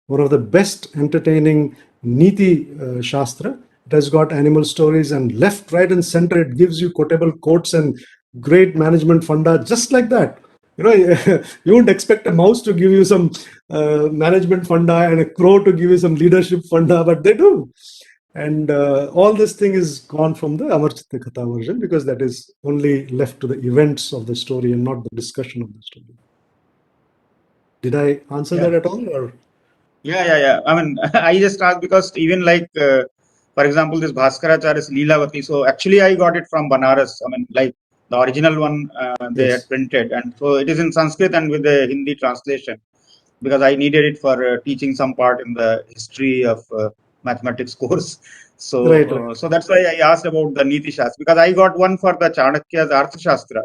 one of the best entertaining Niti Shastra. It has got animal stories, and left, right, and center it gives you quotable quotes and great management funda, just like that. You wouldn't expect a mouse to give you some management funda and a crow to give you some leadership funda, but they do. And all this thing is gone from the Amar Chitta Katha version, because that is only left to the events of the story and not the discussion of the story. Did I answer that at all? Or? Yeah. I mean, I just asked because even like, for example, this Bhaskaracharya's Leelavati. So actually, I got it from Banaras. I mean, like the original one they had printed, and so it is in Sanskrit and with the Hindi translation, because I needed it for teaching some part in the history of mathematics course. So Right. so that's why I asked about the Niti Shastra, because I got one for the Chanakya's Artha Shastra.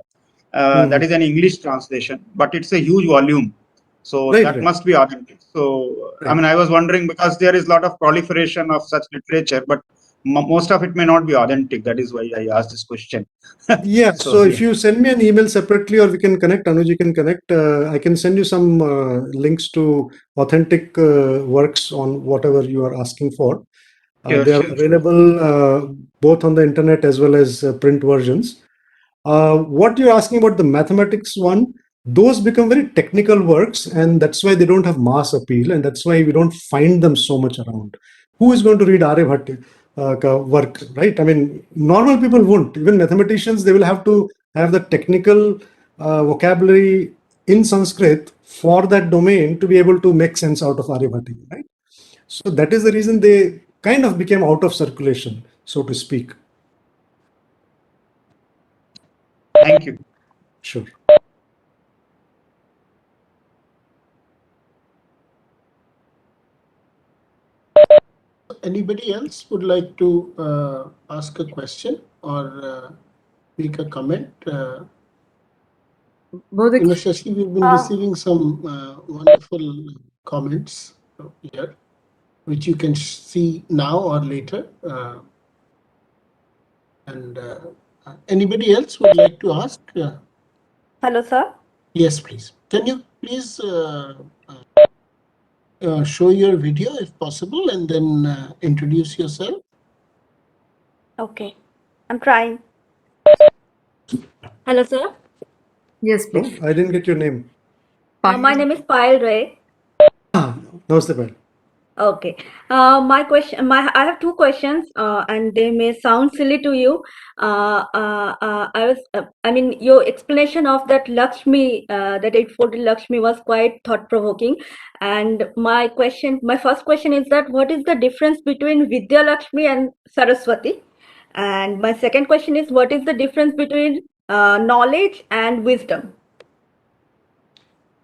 That is an English translation, but it's a huge volume. So that must be authentic. So I mean, I was wondering, because there is a lot of proliferation of such literature, but most of it may not be authentic. That is why I asked this question. Yeah. So if you send me an email separately, or we can connect, Anuj can connect, I can send you some links to authentic works on whatever you are asking for. They are available both on the internet as well as print versions. What you're asking about the mathematics one, those become very technical works, and that's why they don't have mass appeal, and that's why we don't find them so much around. Who is going to read Aryabhatta work, right? I mean, normal people won't. Even mathematicians, they will have to have the technical vocabulary in Sanskrit for that domain to be able to make sense out of Aryabhatta, right? So that is the reason they kind of became out of circulation, so to speak. Thank you. Sure. Anybody else would like to ask a question or make a comment? Shashi, we've been receiving some wonderful comments here, which you can see now or later. And anybody else would like to ask? Hello, sir. Yes, please. Can you please show your video if possible, and then introduce yourself? Okay, I'm trying. Hello, sir. Yes, No, please. I didn't get your name. My name is Payal Ray. Namaste, Payal. Okay. I have two questions, and they may sound silly to you. I mean, your explanation of that Lakshmi, that eightfold Lakshmi was quite thought-provoking. And my first question is that what is the difference between Vidya Lakshmi and Saraswati? And my second question is what is the difference between knowledge and wisdom?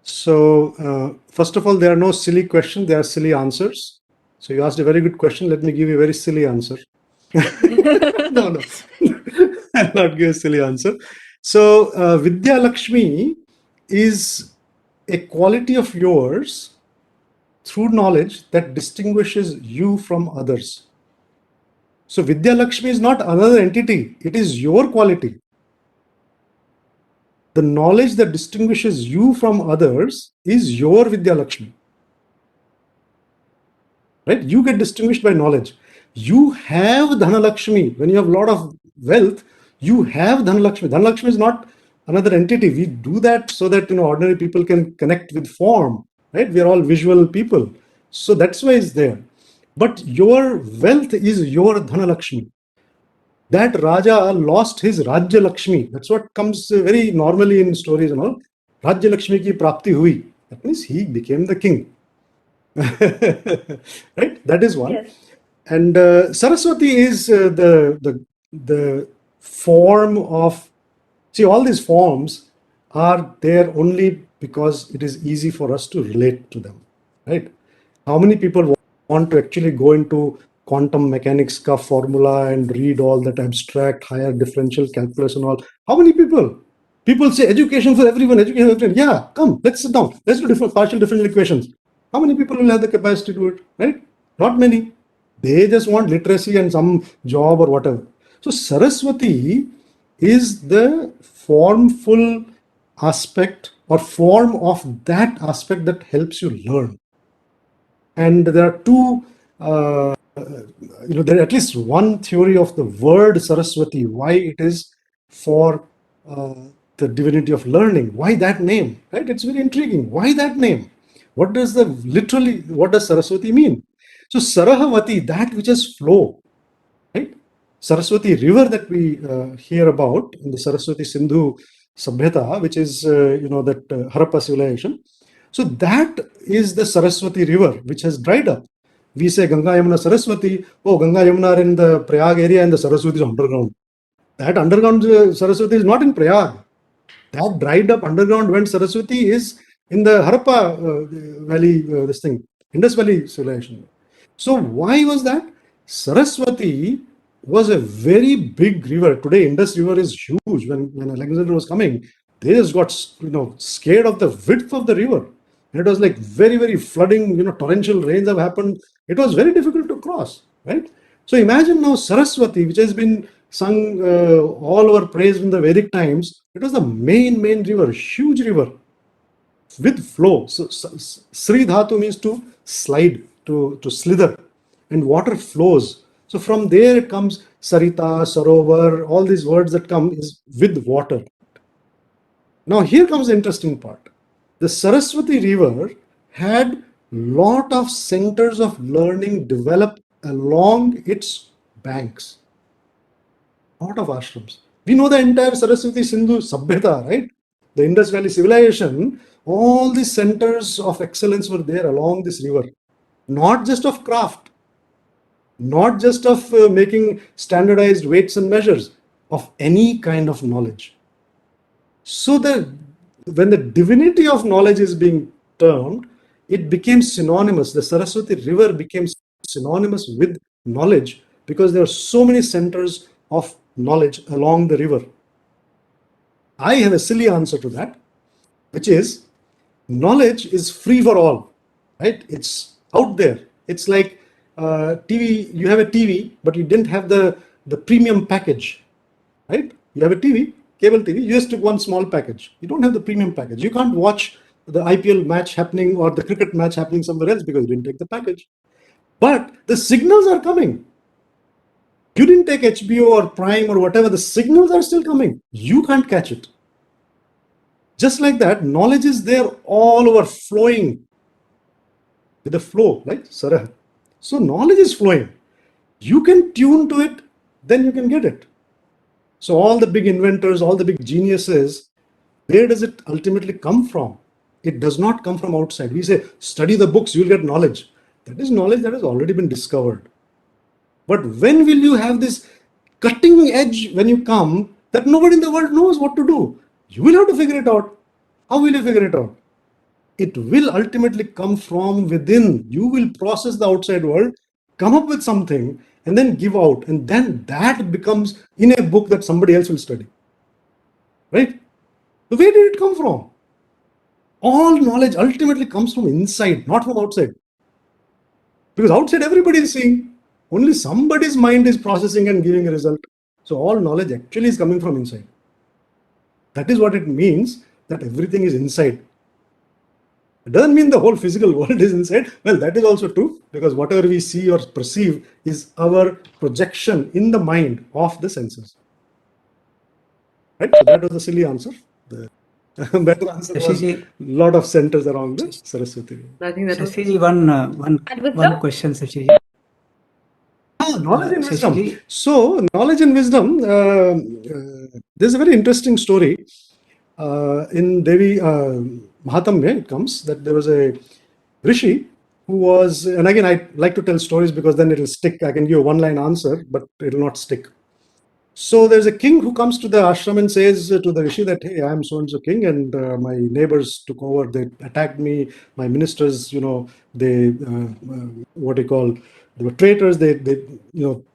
So, first of all, there are no silly questions, there are silly answers. So, you asked a very good question. Let me give you a very silly answer. No, no, I'll not give a silly answer. So, Vidya Lakshmi is a quality of yours through knowledge that distinguishes you from others. So, Vidya Lakshmi is not another entity, it is your quality. The knowledge that distinguishes you from others is your Vidya Lakshmi. Right? You get distinguished by knowledge. You have Dhanalakshmi. When you have a lot of wealth, you have Dhanalakshmi. Dhanalakshmi is not another entity. We do that so that ordinary people can connect with form. Right? We are all visual people. So that's why it's there. But your wealth is your Dhanalakshmi. That Raja lost his Rajya Lakshmi. That's what comes very normally in stories and all. Rajya Lakshmi ki prapti hui. That means he became the king. Right? That is one. Yes. And Saraswati is the form of. See, all these forms are there only because it is easy for us to relate to them. Right? How many people want to actually go into quantum mechanics ka formula and read all that abstract higher differential calculus and all? How many people? People say education for everyone, education for everyone. Yeah, come, let's sit down. Let's do partial differential equations. How many people will have the capacity to do it, right? Not many. They just want literacy and some job or whatever. So Saraswati is the formful aspect or form of that aspect that helps you learn. And there are two, there are at least one theory of the word Saraswati, why it is for the divinity of learning. Why that name, right? It's very intriguing. Why that name? What does Saraswati mean? So Sarahavati, that which is flow, right? Saraswati river that we hear about in the Saraswati Sindhu Sabhyata, which is, that Harappa civilization. So that is the Saraswati river, which has dried up. We say Ganga Yamuna Saraswati. Oh, Ganga Yamuna are in the Prayag area and the Saraswati is underground. That underground Saraswati is not in Prayag. That dried up underground went Saraswati is in the Harappa Valley, Indus Valley civilization. So why was that? Saraswati was a very big river. Today, Indus River is huge. When Alexander was coming, they just got scared of the width of the river. And it was like very, very flooding, torrential rains have happened. It was very difficult to cross, right? So imagine now Saraswati, which has been sung all over praised in the Vedic times. It was the main river, huge river with flow. So Sri Dhatu means to slide, to slither, and water flows. So from there it comes Sarita, Sarovar, all these words that come is with water. Now here comes the interesting part. The Saraswati river had lot of centers of learning developed along its banks. Lot of ashrams. We know the entire Saraswati Sindhu Sabhyata, right? The Indus Valley civilization, all the centers of excellence were there along this river. Not just of craft, not just of making standardized weights and measures, of any kind of knowledge. So when the divinity of knowledge is being termed, it became synonymous. The Saraswati river became synonymous with knowledge because there are so many centers of knowledge along the river. I have a silly answer to that, which is knowledge is free for all, right? It's out there. It's like TV. You have a TV, but you didn't have the premium package, right? You have a TV, cable TV. You just took one small package. You don't have the premium package. You can't watch the IPL match happening or the cricket match happening somewhere else because you didn't take the package. But the signals are coming. You didn't take HBO or Prime or whatever. The signals are still coming. You can't catch it. Just like that, knowledge is there all over, flowing with the flow, like Sarah. So knowledge is flowing. You can tune to it, then you can get it. So all the big inventors, all the big geniuses, where does it ultimately come from? It does not come from outside. We say, study the books, you'll get knowledge. That is knowledge that has already been discovered. But when will you have this cutting edge when you come that nobody in the world knows what to do? You will have to figure it out. How will you figure it out? It will ultimately come from within. You will process the outside world, come up with something, and then give out. And then that becomes in a book that somebody else will study. Right? So where did it come from? All knowledge ultimately comes from inside, not from outside. Because outside everybody is seeing. Only somebody's mind is processing and giving a result. So all knowledge actually is coming from inside. That is what it means, that everything is inside. It doesn't mean the whole physical world is inside. Well, that is also true, because whatever we see or perceive is our projection in the mind of the senses. Right? So that was a silly answer. The better answer was a lot of centers around the Saraswati. I think that was Shashiji, one question, Shashiji. Knowledge and wisdom. So, knowledge and wisdom, there's a very interesting story. In Devi Mahatamya, it comes that there was a Rishi who was, and again, I like to tell stories because then it'll stick. I can give a one-line answer, but it'll not stick. So there's a king who comes to the ashram and says to the Rishi that, hey, I'm so-and-so king, and my neighbors took over, they attacked me, my ministers, they, what do you call, they were traitors, they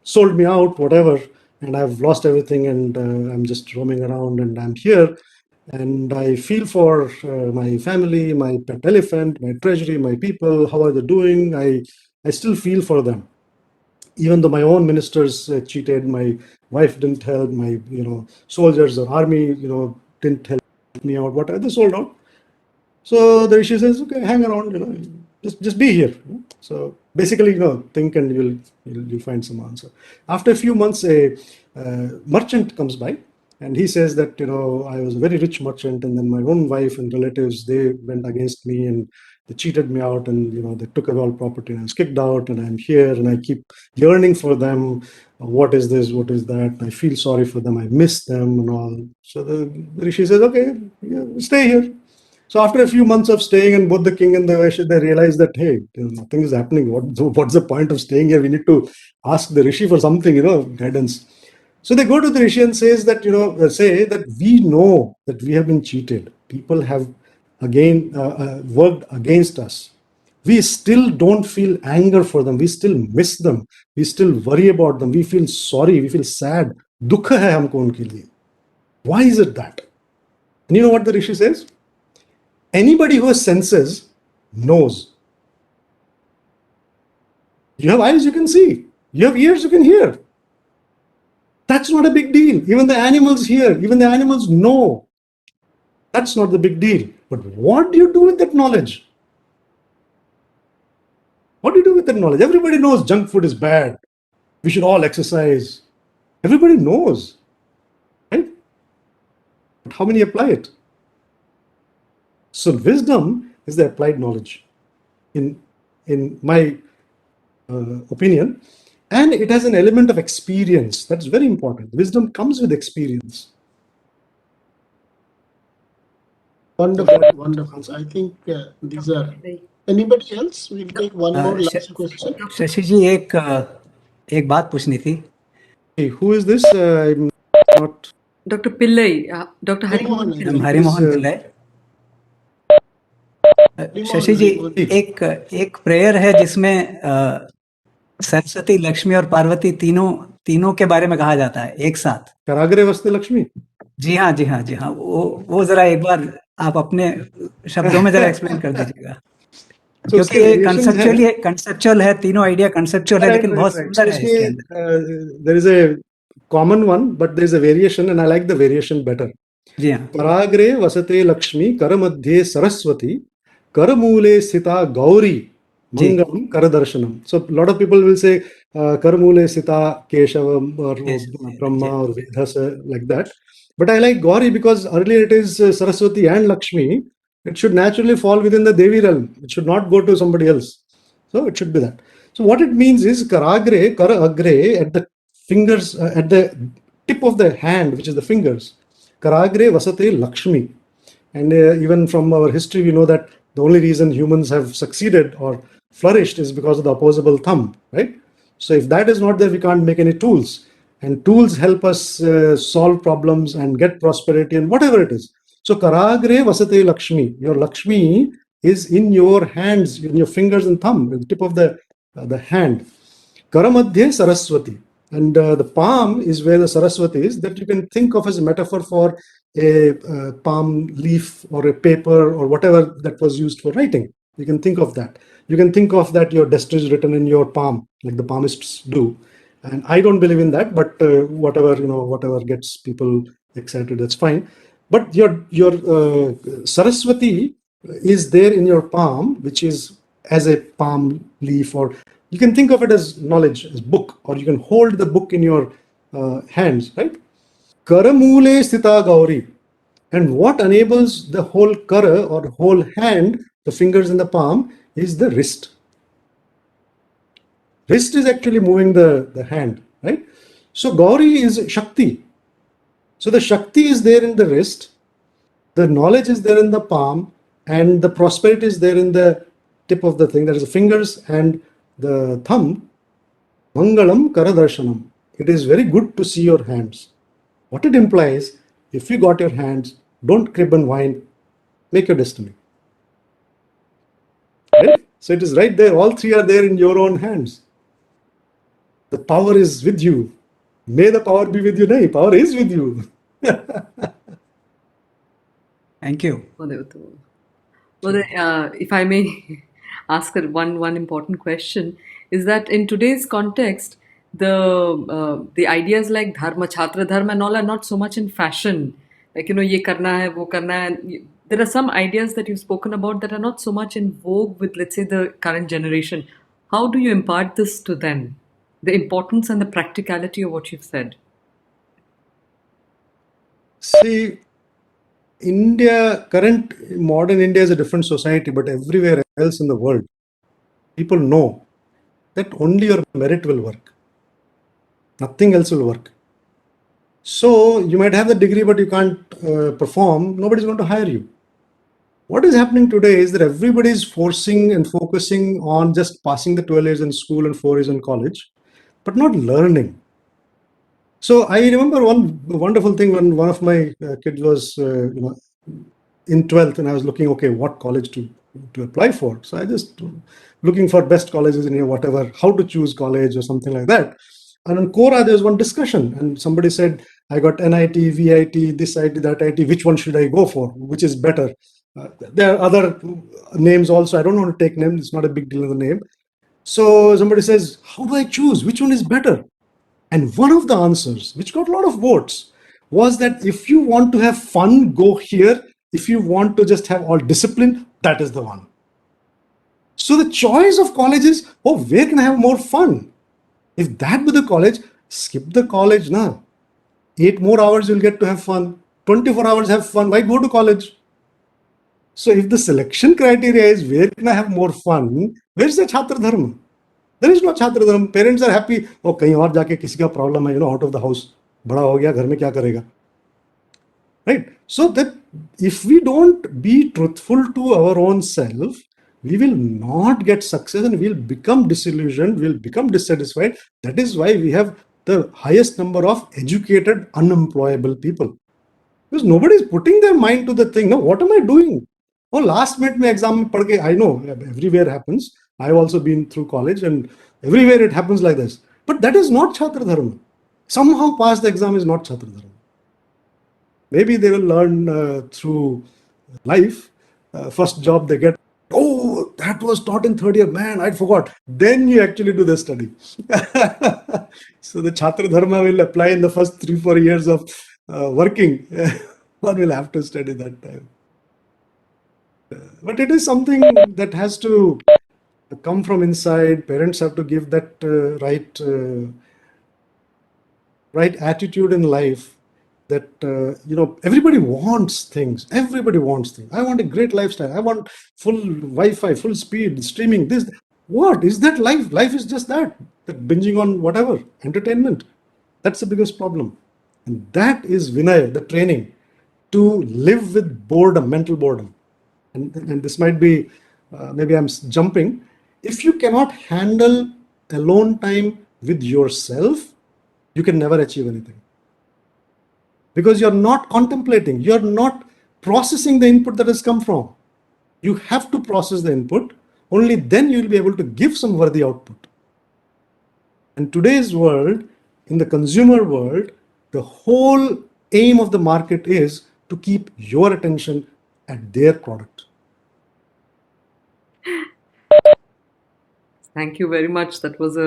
sold me out, whatever, and I've lost everything, and I'm just roaming around, and I'm here, and I feel for my family, my pet elephant, my treasury, my people, how are they doing? I still feel for them. Even though my own ministers cheated, my wife didn't help, my soldiers or army didn't help me out, whatever, they sold out. So the Rishi says, okay, hang around, just be here. So basically, think and you'll find some answer. After a few months, a merchant comes by and he says that I was a very rich merchant, and then my own wife and relatives, they went against me and they cheated me out, and they took away all property, and I was kicked out, and I'm here and I keep yearning for them. What is this? What is that? I feel sorry for them. I miss them and all. So the Rishi says, okay, stay here. So after a few months of staying, and both the king and the Vaishya, they realize that, hey, nothing is happening. What's the point of staying here? We need to ask the Rishi for something, guidance. So they go to the Rishi and says that, say that we know that we have been cheated. People have again worked against us. We still don't feel anger for them. We still miss them. We still worry about them. We feel sorry. We feel sad. Dukha hai humko unke liye. Why is it that? And you know what the Rishi says? Anybody who has senses knows. You have eyes, you can see. You have ears, you can hear. That's not a big deal. Even the animals hear. Even the animals know. That's not the big deal. But what do you do with that knowledge? What do you do with that knowledge? Everybody knows junk food is bad. We should all exercise. Everybody knows. Right? But how many apply it? So wisdom is the applied knowledge, in my opinion, and it has an element of experience. That's very important. Wisdom comes with experience. Wonderful, wonderful. I think these are. Anybody else? We'll take one more last question. Shashi जी एक बात पूछनी थी. Hey, who is this? I'm not. Dr. Pillai, Dr. Harimohan Pillai. Harimohan Pillai. Shashi जी एक prayer है जिसमें सरस्वती, लक्ष्मी और पार्वती तीनों के बारे में कहा जाता है एक साथ. कराग्रे वस्ते लक्ष्मी. जी हाँ. वो जरा एक बार आप अपने शब्दों में जरा एक्सप्लेन कर दीजिएगा. क्योंकि ये कंसेप्चुअल है, तीनों आइडिया कंसेप्चुअल है, लेकिन बहुत सुंदर है इसके अंदर. There is a common one, but there is a variation, and I like the variation better. जी हाँ. कराग्रे वसते लक्ष्मी, कर मध्ये सरस्वती, करमूले स्थिता गौरी, मंगलम करदर्शनम. So a lot of people will say karmule sita keshavam or brahma or vedasa, like that. But I like Gauri because earlier it is Saraswati and Lakshmi. It should naturally fall within the Devi realm. It should not go to somebody else. So it should be that. So what it means is karagre, kara agre, at the fingers, at the tip of the hand, which is the fingers. Karagre vasate Lakshmi. And even from our history, we know that the only reason humans have succeeded or flourished is because of the opposable thumb, right? So if that is not there, we can't make any tools. And tools help us solve problems and get prosperity and whatever it is. So karagre vasate Lakshmi. Your Lakshmi is in your hands, in your fingers and thumb, the tip of the hand. Karamadhye Saraswati. And the palm is where the Saraswati is, that you can think of as a metaphor for a palm leaf or a paper or whatever that was used for writing. You can think of that. You can think of that your destiny is written in your palm, like the palmists do. And I don't believe in that, but whatever gets people excited, that's fine. But your Saraswati is there in your palm, which is as a palm leaf, or you can think of it as knowledge, as book, or you can hold the book in your hands, right? Karamule Sthita Gauri. And what enables the whole kara or whole hand, the fingers in the palm, is the wrist. Wrist is actually moving the hand, right? So Gauri is Shakti. So the Shakti is there in the wrist, the knowledge is there in the palm, and the prosperity is there in the tip of the thing, that is the fingers and the thumb. Mangalam Karadarshanam. It is very good to see your hands. What it implies, if you got your hands, don't crib and whine, make your destiny. Right? So it is right there. All three are there in your own hands. The power is with you. May the power be with you. No, power is with you. Thank you. Well, if I may ask one important question, is that in today's context, the ideas like dharma, chhatra dharma, and all are not so much in fashion. Like ye karna hai, wo karna hai. There are some ideas that you've spoken about that are not so much in vogue with, let's say, the current generation. How do you impart this to them? The importance and the practicality of what you've said. See, current modern India is a different society, but everywhere else in the world, people know that only your merit will work. Nothing else will work. So you might have the degree, but you can't perform. Nobody's going to hire you. What is happening today is that everybody is forcing and focusing on just passing the 12 years in school and 4 years in college, but not learning. So I remember one wonderful thing when one of my kids was in 12th, and I was looking, okay, what college to apply for. So I just looking for best colleges in whatever, how to choose college or something like that. And on Quora, there was one discussion, and somebody said, I got NIT, VIT, this IT, that IT, which one should I go for? Which is better? There are other names also. I don't want to take names. It's not a big deal in the name. So somebody says, how do I choose? Which one is better? And one of the answers, which got a lot of votes, was that if you want to have fun, go here. If you want to just have all discipline, that is the one. So the choice of college is, where can I have more fun? If that be the college, skip the college now. 8 more hours you'll get to have fun. 24 hours have fun. Why go to college? So if the selection criteria is where can I have more fun, where's the Chhatra Dharma? There is no Chhatra Dharma. Parents are happy. कहीं और जाके किसी का problem है, out of the house. बड़ा हो गया, घर में क्या करेगा? Right? So that if we don't be truthful to our own self, we will not get success and we'll become disillusioned, we'll become dissatisfied. That is why we have the highest number of educated, unemployable people. Because nobody is putting their mind to the thing. No, what am I doing? Last minute mein exam mein padh ke, I know everywhere happens. I've also been through college and everywhere it happens like this. But that is not Chhatra Dharma. Somehow pass the exam is not Chhatra Dharma. Maybe they will learn through life. First job they get, that was taught in third year. Man, I forgot. Then you actually do the study. So the Chhatra Dharma will apply in the first 3-4 years of working. One will have to study that time. But it is something that has to come from inside. Parents have to give that right attitude in life. That everybody wants things. Everybody wants things. I want a great lifestyle. I want full Wi-Fi, full speed, streaming. This. What is that life? Life is just that binging on whatever, entertainment. That's the biggest problem. And that is Vinaya, the training to live with boredom, mental boredom. And this might be, maybe I'm jumping. If you cannot handle alone time with yourself, you can never achieve anything. Because you're not contemplating, you're not processing the input that has come from. You have to process the input, only then you'll be able to give some worthy output. In today's world, in the consumer world, the whole aim of the market is to keep your attention at their product. Thank you very much. That was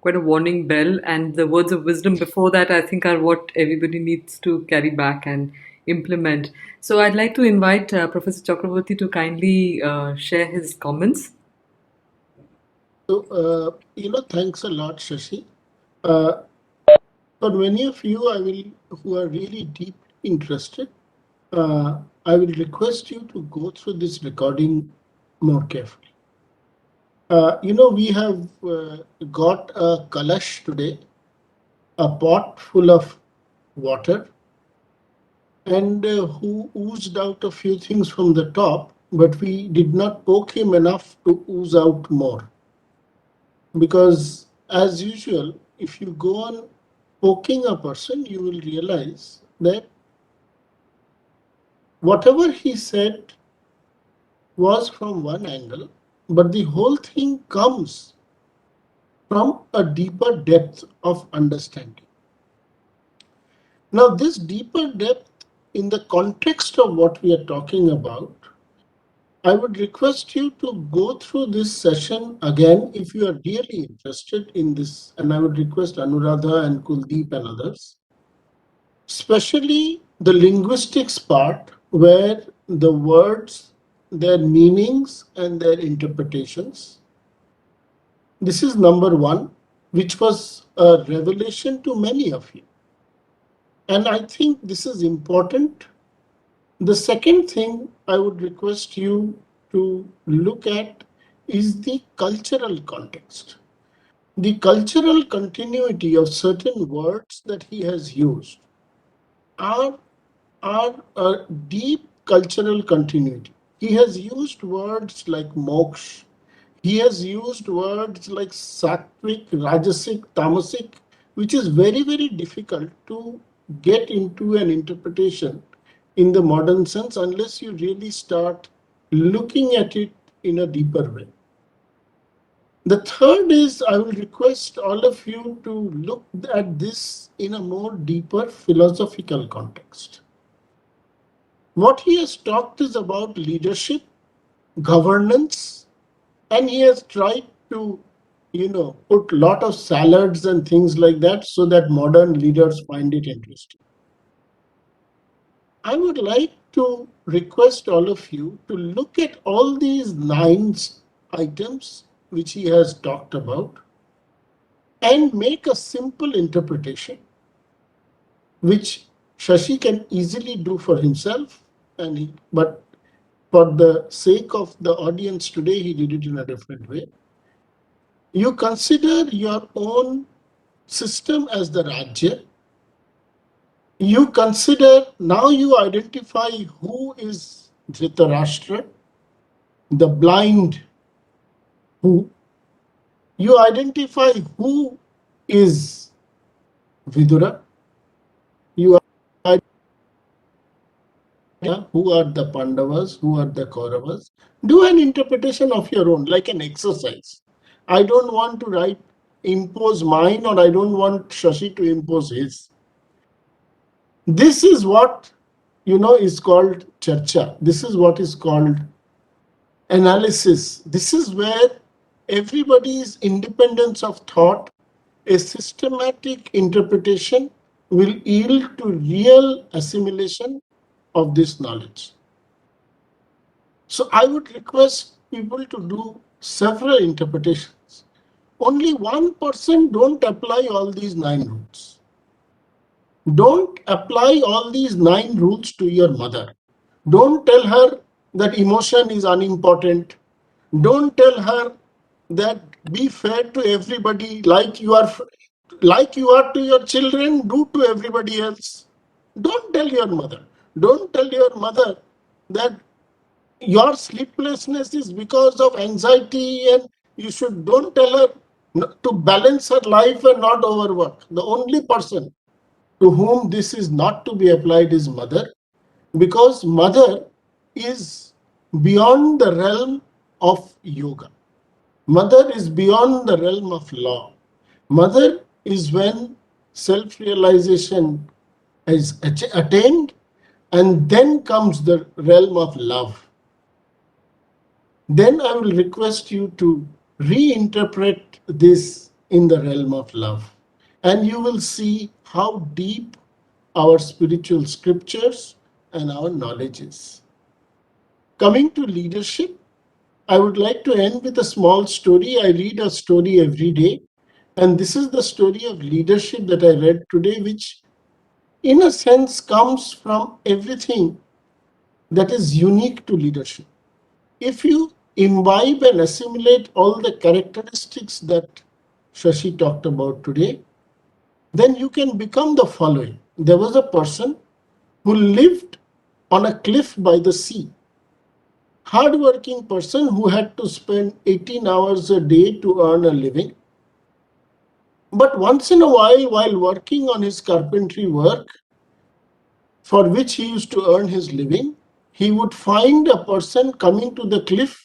quite a warning bell, and the words of wisdom before that, I think, are what everybody needs to carry back and implement. So I'd like to invite Professor Chakraborty to kindly share his comments. So, thanks a lot, Shashi. For many of you, who are really deeply interested, I will request you to go through this recording more carefully. We have got a kalash today, a pot full of water, and who oozed out a few things from the top, but we did not poke him enough to ooze out more. Because as usual, if you go on poking a person, you will realize that whatever he said was from one angle, but the whole thing comes from a deeper depth of understanding. Now, this deeper depth in the context of what we are talking about, I would request you to go through this session again if you are really interested in this, and I would request Anuradha and Kuldeep and others, especially the linguistics part where the words, their meanings and their interpretations. This is number one, which was a revelation to many of you. And I think this is important. The second thing I would request you to look at is the cultural context. The cultural continuity of certain words that he has used are a deep cultural continuity. He has used words like moksha. He has used words like sattvic, rajasic, tamasic, which is very, very difficult to get into an interpretation in the modern sense unless you really start looking at it in a deeper way. The third is I will request all of you to look at this in a more deeper philosophical context. What he has talked is about leadership, governance, and he has tried to, put a lot of salads and things like that so that modern leaders find it interesting. I would like to request all of you to look at all these 9 items which he has talked about and make a simple interpretation, which Shashi can easily do for himself, but for the sake of the audience today, he did it in a different way. You consider your own system as the Rajya. You consider, now you identify who is Dhritarashtra, the blind who. You identify who is Vidura. You identify who are the Pandavas, who are the Kauravas. Do an interpretation of your own, like an exercise. I don't want to impose mine, or I don't want Shashi to impose his. This is what, is called charcha. This is what is called analysis. This is where everybody's independence of thought, a systematic interpretation will yield to real assimilation of this knowledge. So I would request people to do several interpretations. Only 1% don't apply all these 9 rules. Don't apply all these 9 rules to your mother. Don't tell her that emotion is unimportant. Don't tell her that be fair to everybody, like you are to your children, do to everybody else. Don't tell your mother. Don't tell your mother that your sleeplessness is because of anxiety, and don't tell her to balance her life and not overwork. The only person to whom this is not to be applied is mother, because mother is beyond the realm of yoga. Mother is beyond the realm of law. Mother is when self-realization is attained, and then comes the realm of love. Then I will request you to reinterpret this in the realm of love, and you will see how deep our spiritual scriptures and our knowledge is. Coming to leadership, I would like to end with a small story. I read a story every day, and this is the story of leadership that I read today, which in a sense comes from everything that is unique to leadership. If you imbibe and assimilate all the characteristics that Shashi talked about today, then you can become the following. There was a person who lived on a cliff by the sea. Hardworking person who had to spend 18 hours a day to earn a living. But once in a while working on his carpentry work, for which he used to earn his living, he would find a person coming to the cliff,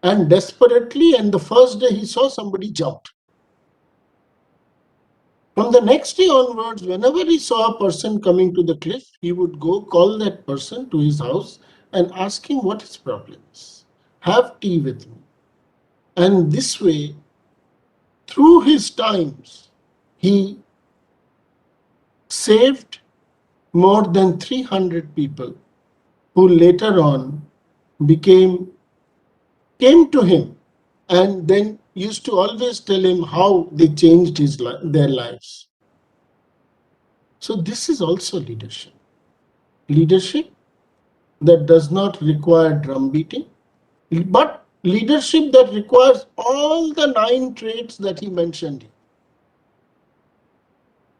and desperately, and the first day he saw, somebody jumped. From the next day onwards, whenever he saw a person coming to the cliff, he would go call that person to his house and ask him what his problem is. Have tea with me. And this way, through his times, he saved more than 300 people who later on came to him and then used to always tell him how they changed their lives. So this is also leadership. Leadership that does not require drum beating, but leadership that requires all the 9 traits that he mentioned.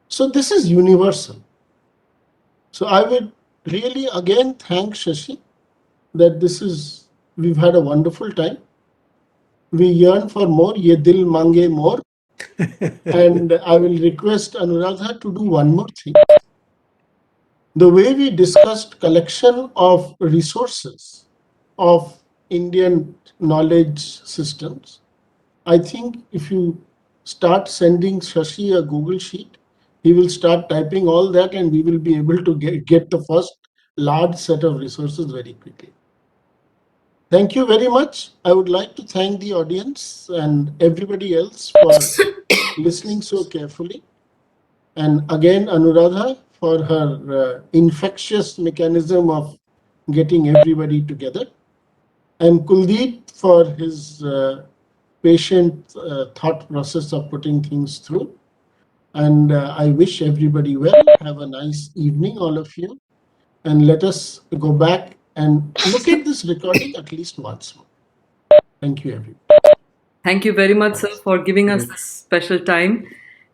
So this is universal. So I would really again thank Shashi that we've had a wonderful time. We yearn for more, ye dil mange more. And I will request Anuradha to do one more thing. The way we discussed collection of resources of Indian knowledge systems, I think if you start sending Shashi a Google sheet, he will start typing all that, and we will be able to get the first large set of resources very quickly. Thank you very much. I would like to thank the audience and everybody else for listening so carefully. And again, Anuradha for her infectious mechanism of getting everybody together. And Kuldeep for his patient thought process of putting things through. And I wish everybody well. Have a nice evening, all of you. And let us go back and look at this recording at least once more. Thank you, everyone. Thank you very much, sir, for giving us this special time,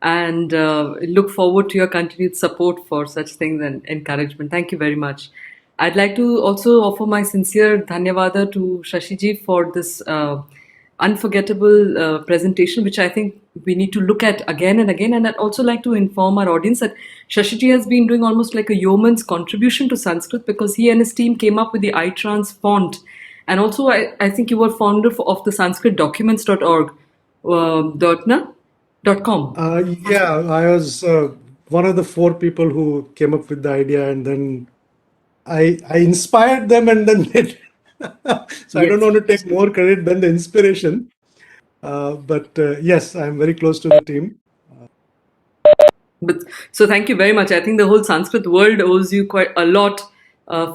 and look forward to your continued support for such things and encouragement. Thank you very much. I'd like to also offer my sincere dhanyavada to Shashiji for this unforgettable presentation, which I think we need to look at again and again. And I'd also like to inform our audience that Shashiji has been doing almost like a yeoman's contribution to Sanskrit, because he and his team came up with the iTrans font. And also, I think you were founder of the sanskritdocuments.org, .com. Yeah, I was one of the 4 people who came up with the idea, and then I inspired them, and then so I don't want to take more credit than the inspiration. But yes, I'm very close to the team. But so thank you very much. I think the whole Sanskrit world owes you quite a lot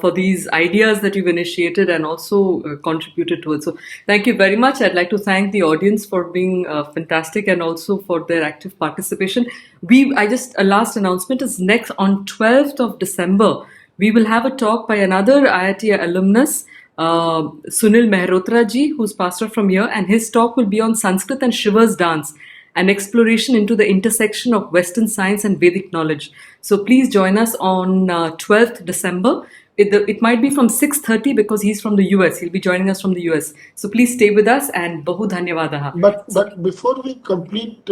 for these ideas that you've initiated and also contributed to it. So thank you very much. I'd like to thank the audience for being fantastic and also for their active participation. A last announcement is next on 12th of December. We will have a talk by another IIT alumnus, Sunil Mehrotra ji, who's passed out from here, and his talk will be on Sanskrit and Shiva's dance, an exploration into the intersection of Western science and Vedic knowledge. So please join us on 12th December. It might be from 6:30 because he's from the US. He'll be joining us from the US. So please stay with us and Bahu Dhanyavadaha. But before we complete,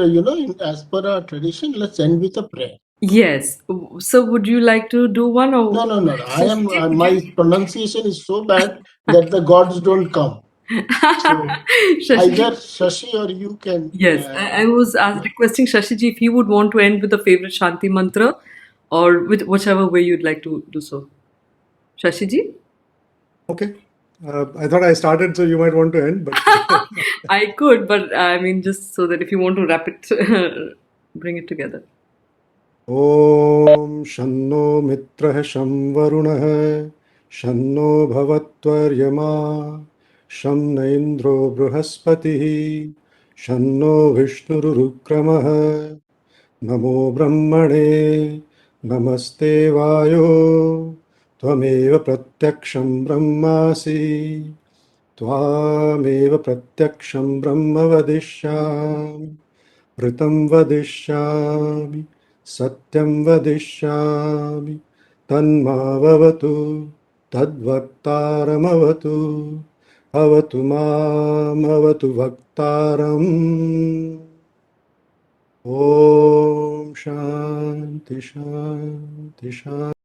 as per our tradition, let's end with a prayer. Yes. So would you like to do one or No. My pronunciation is so bad that the gods don't come. So either Shashi or you can. Yes, I was requesting Shashiji if he would want to end with a favorite Shanti mantra or with whichever way you'd like to do so. Shashiji? Okay. I thought I started, so you might want to end, but I could, but I mean, just so that if you want to wrap it, bring it together. ॐ शन्नो मित्रः शं वरुणः शन्नो भवत्वर्यमा शं न इन्द्रो बृहस्पतिः शन्नो विष्णुरुक्रमः नमो ब्रह्मणे नमस्ते वायो त्वमेव प्रत्यक्षं ब्रह्मासि त्वामेव प्रत्यक्षं ब्रह्म वदिष्यामि ऋतं वदिष्यामि सत्यं वदिष्यामि तन्मावतु तद्वक्तारमवतु अवतु मामवतु वक्तारम् ॐ शान्ति शान्ति शान्ति